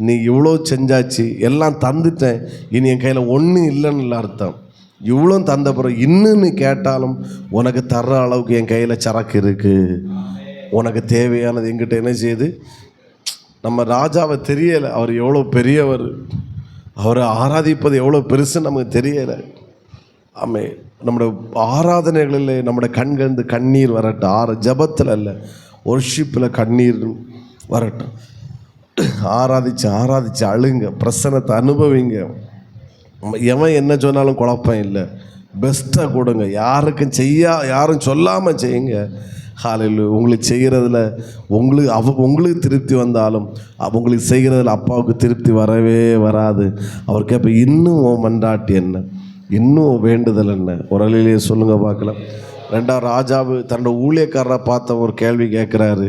நீ இவ்வளோ செஞ்சாச்சு, எல்லாம் தந்துட்டேன், இனி என் கையில் ஒன்றும் இல்லைன்னு இல்லை அர்த்தம். இவ்வளோ தந்த பிறகு இன்னும் நீ கேட்டாலும் உனக்கு தர்ற அளவுக்கு என் கையில் சரக்கு இருக்குது. உனக்கு தேவையானது என்கிட்ட என்ன செய்யுது? நம்ம ராஜாவை தெரியலை, அவர் எவ்வளோ பெரியவர், அவரை ஆராதிப்பது எவ்வளோ பெருசுன்னு நமக்கு தெரியலை. நம்முடைய ஆராதனைகளில் நம்முடைய கண்கள்ந்து கண்ணீர் வரட்டும். ஜபத்தில் இல்லை, ஒர்ஷிப்பில் கண்ணீர் வரட்டும். ஆராதிச்சு அழுங்க, பிரசன்னத்தை அனுபவிங்க. எவன் என்ன சொன்னாலும் குழப்பம் இல்லை, பெஸ்ட்டாக கொடுங்க. யாரும் சொல்லாமல் செய்யுங்க. ஹல்லேலூயா. உங்களுக்கு செய்கிறதுல உங்களுக்கு திருப்தி வந்தாலும் உங்களுக்கு செய்கிறதுல அப்பாவுக்கு திருப்தி வரவே வராது. அவர் கேட்ப, இன்னும் உன் மன்றாட்டு என்ன, இன்னும் வேண்டுதல் என்ன? ஒரு அலையிலேயே சொல்லுங்கள் பார்க்கலாம். 2ஆம் ராஜாவு தன்னோட ஊழியக்காரரை பார்த்த ஒரு கேள்வி கேட்குறாரு.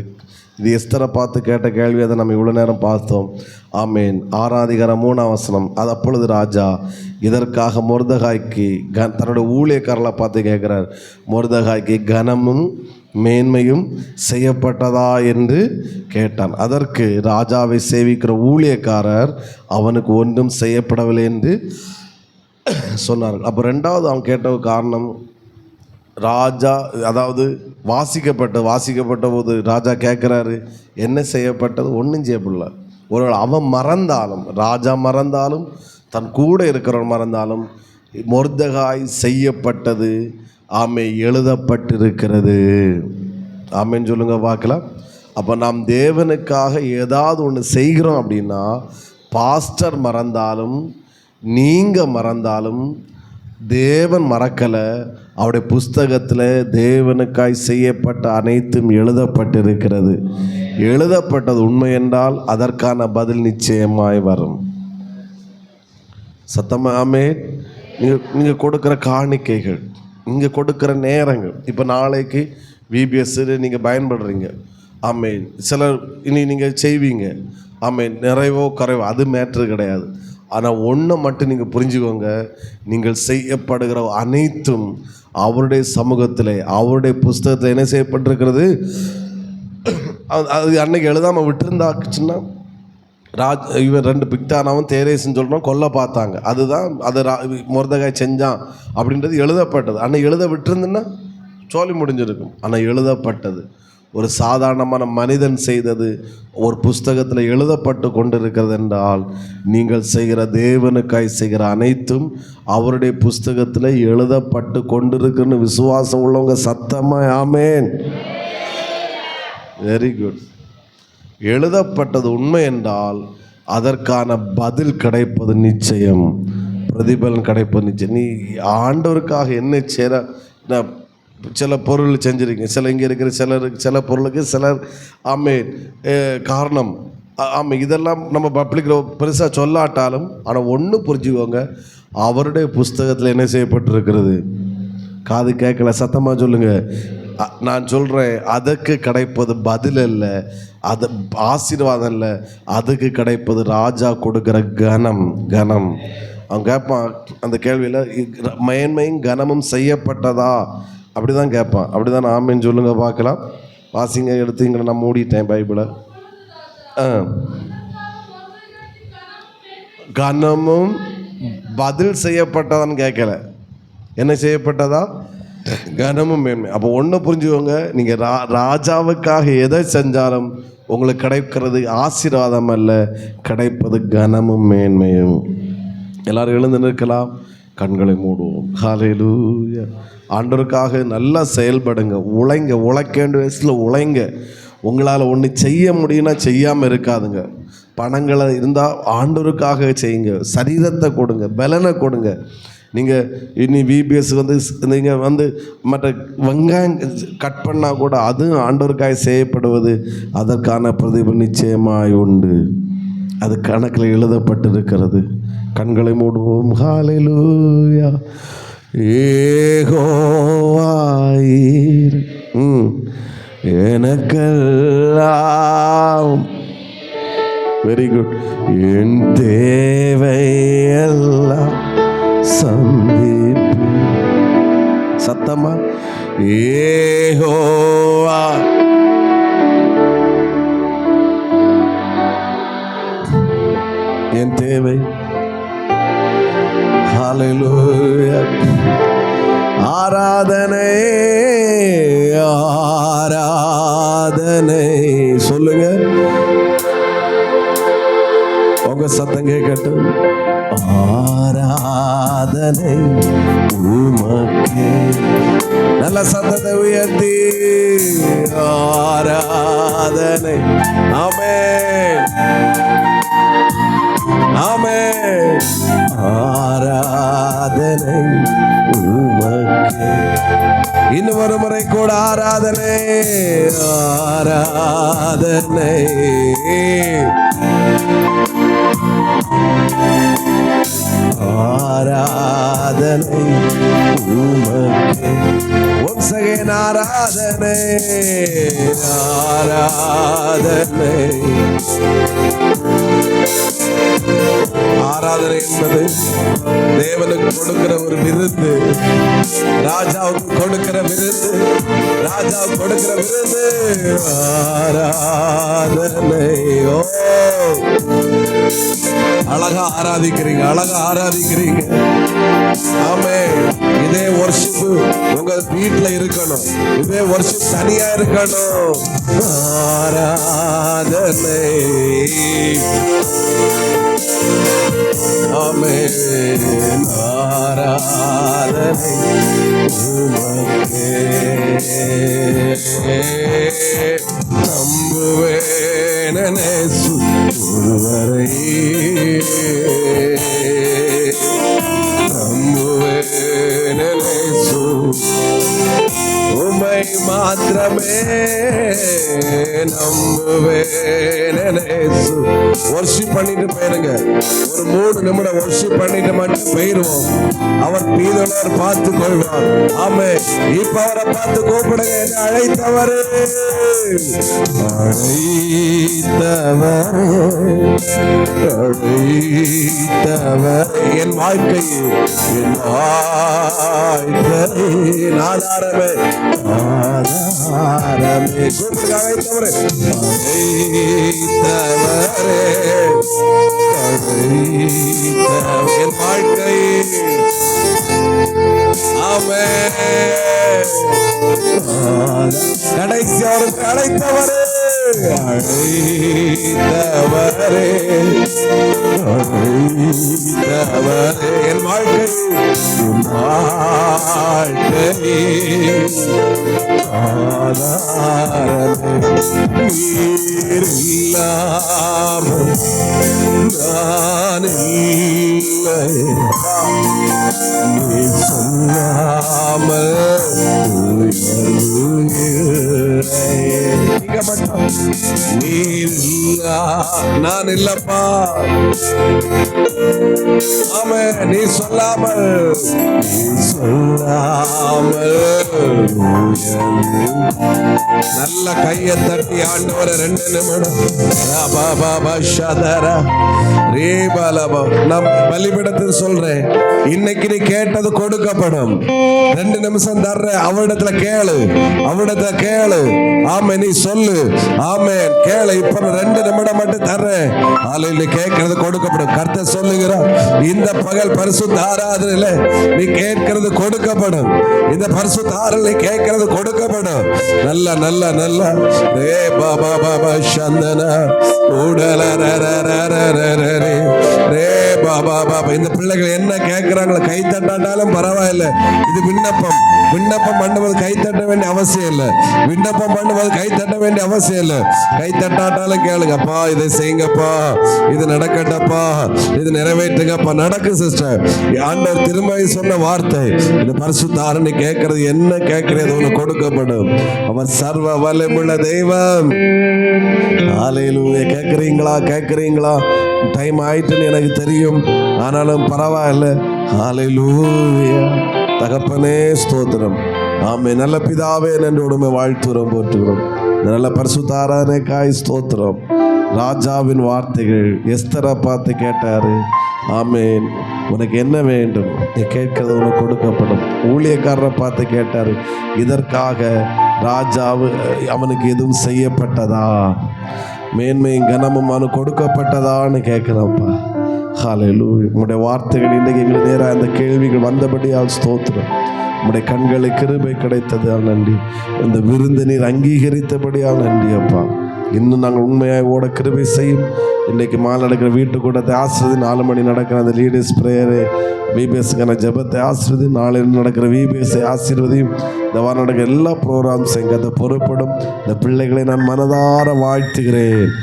இது எஸ்தரை பார்த்து கேட்ட கேள்வி, அதை நம்ம இவ்வளோ நேரம் பார்த்தோம். ஆமேன். 6ஆம் அதிகாரம் 3ஆம் வசனம். அது அப்பொழுது ராஜா இதற்காக மொர்தெகாய்க்கு தன்னோட ஊழியக்காரரை பார்த்து கேட்குறார், மொர்தெகாய்க்கு கனமும் மேன்மையும் செய்யப்பட்டதா என்று கேட்டான். அதற்கு ராஜாவை சேவிக்கிற ஊழியக்காரர் அவனுக்கு ஒன்றும் செய்யப்படவில்லை என்று சொன்னார்கள். அப்போ 2வது அவன் கேட்ட காரணம், ராஜா அதாவது வாசிக்கப்பட்ட போது ராஜா கேட்குறாரு, என்ன செய்யப்பட்டது? ஒன்றும் செய்யப்படல. ஒருவேளை அவன் மறந்தாலும், ராஜா மறந்தாலும், தன் கூட இருக்கிறவன் மறந்தாலும், மொர்தெகாய் செய்யப்பட்டது எழுதப்பட்டிருக்கிறது. ஆமேன்னு சொல்லுங்க பார்க்கலாம். அப்போ நாம் தேவனுக்காக ஏதாவது ஒன்று செய்கிறோம் அப்படின்னா, பாஸ்டர் மறந்தாலும் நீங்கள் மறந்தாலும் தேவன் மறக்கலை. அவருடைய புஸ்தகத்தில் தேவனுக்காய் செய்யப்பட்ட அனைத்தும் எழுதப்பட்டிருக்கிறது. எழுதப்பட்டது உண்மை என்றால் அதற்கான பதில் நிச்சயமாய் வரும். சத்தமாமே. நீங்கள் கொடுக்குற காணிக்கைகள், நீங்கள் கொடுக்குற நேரங்கள், இப்போ நாளைக்கு VBS நீங்கள் பயன்படுறீங்க. ஆமேன். சிலர் இனி நீங்கள் செய்வீங்க. ஆமேன். நிறைவோ குறைவோ அது மேட்ரு கிடையாது. ஆனால் ஒன்றை மட்டும் நீங்கள் புரிஞ்சுக்கோங்க, நீங்கள் செய்யப்படுகிற அனைத்தும் அவருடைய சமூகத்தில், அவருடைய புஸ்தகத்தில் என்ன செய்யப்பட்டிருக்கிறது. அது அன்னைக்கு எழுதாமல் விட்டுருந்தாச்சுன்னா, இவன் 2 பிக்தானாவும் தேரேசுன்னு சொல்கிறோம் கொல்ல பார்த்தாங்க. அதுதான் அது மொர்தெகாய் செஞ்சான் அப்படின்றது எழுதப்பட்டது. அன்னைக்கு எழுத விட்டுருந்துன்னா சோழி முடிஞ்சிருக்கும். ஆனால் எழுதப்பட்டது ஒரு சாதாரணமான மனிதன் செய்தது ஒரு புஸ்தகத்தில் எழுதப்பட்டு கொண்டிருக்கிறது என்றால், நீங்கள் செய்கிற தேவனுக்காய் செய்கிற அனைத்தும் அவருடைய புஸ்தகத்தில் எழுதப்பட்டு கொண்டிருக்குன்னு விசுவாசம் உள்ளவங்க சத்தமாக ஆமேன். Very good. எழுதப்பட்டது உண்மை என்றால் அதற்கான பதில் கிடைப்பது நிச்சயம், பிரதிபலன் கிடைப்பது நிச்சயம். நீ ஆண்டவருக்காக என்ன செய்கிற, சில பொருள் செஞ்சுருக்கீங்க, இங்கே இருக்கிற சில பொருளுக்கு சிலர் காரணம் இதெல்லாம் நம்ம பப்ளிக்கில் பெருசாக சொல்லாட்டாலும், ஆனால் ஒன்று புரிஞ்சுக்கோங்க, அவருடைய புஸ்தகத்தில் என்ன செய்யப்பட்டிருக்கிறது. காது கேட்கல, சத்தமாக சொல்லுங்கள். நான் சொல்கிறேன், அதுக்கு கிடைப்பது பதில் இல்லை, அது ஆசீர்வாதம் இல்லை, அதுக்கு கிடைப்பது ராஜா கொடுக்குற கனம். அவன் கேட்பான் அந்த கேள்வியில், மேன்மையும் கனமும் செய்யப்பட்டதா அப்படி தான் கேட்பான். அப்படி தான் ஆமேன்னு சொல்லுங்க பார்க்கலாம். வாசிங்க, எடுத்தீங்களா? நான் மூடிட்டேன் பைபிளை. கனமும் பதில் செய்யப்பட்டதான்னு கேட்கல, என்ன செய்யப்பட்டதா? கனமும் மேன்மை. அப்போ ஒன்று புரிஞ்சுக்கோங்க, நீங்கள் ராஜாவுக்காக எதை செஞ்சாலும் உங்களுக்கு கிடைக்கிறது ஆசீர்வாதம் அல்ல, கிடைப்பது கனமும் மேன்மையும். எல்லாரும் எழுந்து நிற்கலாம், கண்களை மூடுவோம். ஹல்லேலூயா. ஆண்டவருக்காக நல்லா செயல்படுங்க, உழைக்க வேண்டிய வயசில் உழைங்க. உங்களால் ஒன்று செய்ய முடியும்னா செய்யாமல் இருக்காதுங்க. பணங்களை இருந்தால் ஆண்டவருக்காக செய்யுங்க, சரீரத்தை கொடுங்க, பலனை கொடுங்க. நீங்கள் இனி VBS நீங்கள் மற்ற வெங்காயம் கட் பண்ணால் கூட அதுவும் ஆண்டவருக்காக செய்யப்படுவது, அதற்கான பிரதிபலன் நிச்சயமாய் உண்டு. அது கணக்கில் எழுதப்பட்டிருக்கிறது. கண்களை மூடுவோம். ஹல்லேலூயா. ஏகோவாயீர் எனக்கெல்லாம். Very good. என் தேவையெல்லாம் சந்திப்பு. சத்தமா ஏகோவா ஆராதனை. சொல்லுங்க, உங்க சத்தம் கேட்கட்டும். ஆராதனை உமக்கே. நல்ல சத்தத்தை உயர்த்தி ஆராதனை. ஆமென், ஆமென். ஆராதனை உமக்கே. இன்னும் ஒரு முறை கூட ஆராதனை, ஆராதனை. ஆராதனை உமக்கே. once again ஆராதனை, ஆராதனை. ஆராதனை என்பது தேவனுக்கு கொடுக்கிற ஒரு விருந்து, ராஜாவுக்கு கொடுக்கிற விருந்து, ராஜாவுக்கு கொடுக்கிற விருந்து ஆராதனை. ஓ, அழகா ஆராதிக்கிறீங்க, அழகா ஆராதிக்கிறீங்க. ஆமென். இதே வொர்ஷிப் உங்க வீட்டுல இருக்கணும், இதே வொர்ஷிப் தனியா இருக்கணும். ஆராதனை. ஆமென். ஆராதனை உமக்கே. நம்புவேன் இயேசு ஒருவரை, நம்புவேன் இயேசு உம்மை மாத்திரமே, நம்புவேன் இயேசு. வொர்ஷிப் பண்ணிட்டு போயிருங்க, ஒரு 3 நிமிடம் வொர்ஷிப் பண்ணிட்டு மட்டும் போயிருவோம். அவர் பீதனர் பார்த்து கொள்வார். ஆமென். இப்ப அவரை பார்த்து கூப்பிடுங்க, என்ன அழைத்தவரே, அழைத்தவரே, அழைத்தவரே. என் வாழ்க்கையை, என் வாழ்க்கையை ஆதாரமே, ஆதாரமே. கூப்பிடுங்க, அழைத்தவரே, அழைத்தவரே, என் வாழ்க்கை. ஆமென். கடைசி அவருக்கு அழைத்தவரே, அழைத்தவரே, அழைத்தவரே. என் வாழ்க்கை, என் வாழ்க்கை ஆதாரமே. நீர் இல்லாமல் நான் இல்லை, நீ சொல்லாமல் நீர் இல்லா நான் இல்லப்பா. ஆமென். நீ சொல்லாமல், நீ சொல்லாமல். நல்ல கையை தட்டி ஆண்டவரை 2 நிமிடம். நான் பலிபீடத்தில் சொல்றேன், இன்னைக்கு நீ கேட்டது கொடுக்கப்படும். 2 நிமிஷம் தர்றேன், அவரிடத்துல கேளு, அவரிடத்துல கேளு. ஆமென். நீ சொல்லு, ஆமென். கேளு. இப்ப 2 நிமிடம் மட்டும் தர்றேன். ஆலையில கேட்கறது கொடுக்கப்படும். கர்த்தர் சொல்லுகிறார், இந்த பகல் பரிசுத்த ஆராதனையில நீ கேட்கிறது கொடுக்கப்படும். இந்த பரிசுத்த ஆராதனை கேட்கிறது கொடுக்கப்படும். நல்ல நல்ல நல்ல ரே பாபா பாபா சந்தனா உடல ரே பாபா பாபா. இந்த பிள்ளைகள் என்ன கேட்கிறாங்களோ கை தட்டாட்டாலும் பரவாயில்லை. இது விண்ணப்பம். விண்ணப்பம் பண்ணுவது கை தட்ட வேண்டிய அவசியம் இல்லை. விண்ணப்பம் பண்ணுவது கை தட்ட வேண்டிய அவசியம் இல்லை. கை தட்டாட்டாலும் கேளுங்கப்பா, இதை செய்யுங்கப்பா, இது நடக்கட்டப்பா, இது நிறைவேற்றுங்கப்பா. நடக்கும் சிஸ்டர். ஆண்டவர் திரும்ப சொன்ன வார்த்தை, இந்த பரிசுத்த ஆராதனை கேட்கறது என்ன கேட்கிறது உனக்கு கொடுக்கப்படும். அவர் சர்வ வல்லமையுள்ள தெய்வம். ஹல்லேலூயா. கேட்குறீங்களா? கேட்குறீங்களா? டைம் ஆயிட்டுன்னு எனக்கு தெரியும், ஆனாலும் பரவாயில்ல. ஹல்லேலூயா. தகப்பனே ஸ்தோத்திரம். ஆமென். நல்ல பிதாவே நன்றியோடுமே வாழ்த்துகிறோம், போற்றுகிறோம். நல்ல பரிசுத்த ஆராதனைக்காய் ஸ்தோத்திரம். ராஜாவின் வார்த்தைகள் எஸ்தரை பார்த்து கேட்டாரு. ஆமென். உனக்கு என்ன வேண்டும், நீ கேட்கிறது உனக்கு கொடுக்கப்படும். ஊழியக்காரரை பார்த்து கேட்டாரு, இதற்காக ராஜாவு அவனுக்கு எதுவும் செய்யப்பட்டதா, மேன்மையும் கனமும் அவனுக்கு கொடுக்கப்பட்டதான்னு கேட்குறப்பா. ஹல்லேலூயா. உங்களுடைய வார்த்தைகள் இன்றைக்கு எங்களுக்கு நேராக அந்த கேள்விகள் வந்தபடியால் ஸ்தோத்திரம். உம்முடைய கண்களுக்கு கிருபை கிடைத்ததால் நன்றி. இந்த விருந்து நீர் அங்கீகரித்தபடியால் நன்றி அப்பா. இன்னும் நாங்கள் உண்மையாக ஓட கிருபை செய்யும். இன்றைக்கு மாலை நடக்கிற வீட்டு கூட்டத்தை ஆசிரியது, 4 மணி நடக்கிற அந்த லீடர்ஸ் ப்ரேயரு விபிஎஸ்க்கான ஜெபத்தை ஆசிரியது, நாளையில் நடக்கிற விபிஎஸ்ஐ ஆசீர்வதியும். இந்த வாரம் நடக்கிற எல்லா ப்ரோக்ராம்ஸ் எங்கே அதை பொறுப்படும். இந்த பிள்ளைகளை நான் மனதார வாழ்த்துகிறேன்.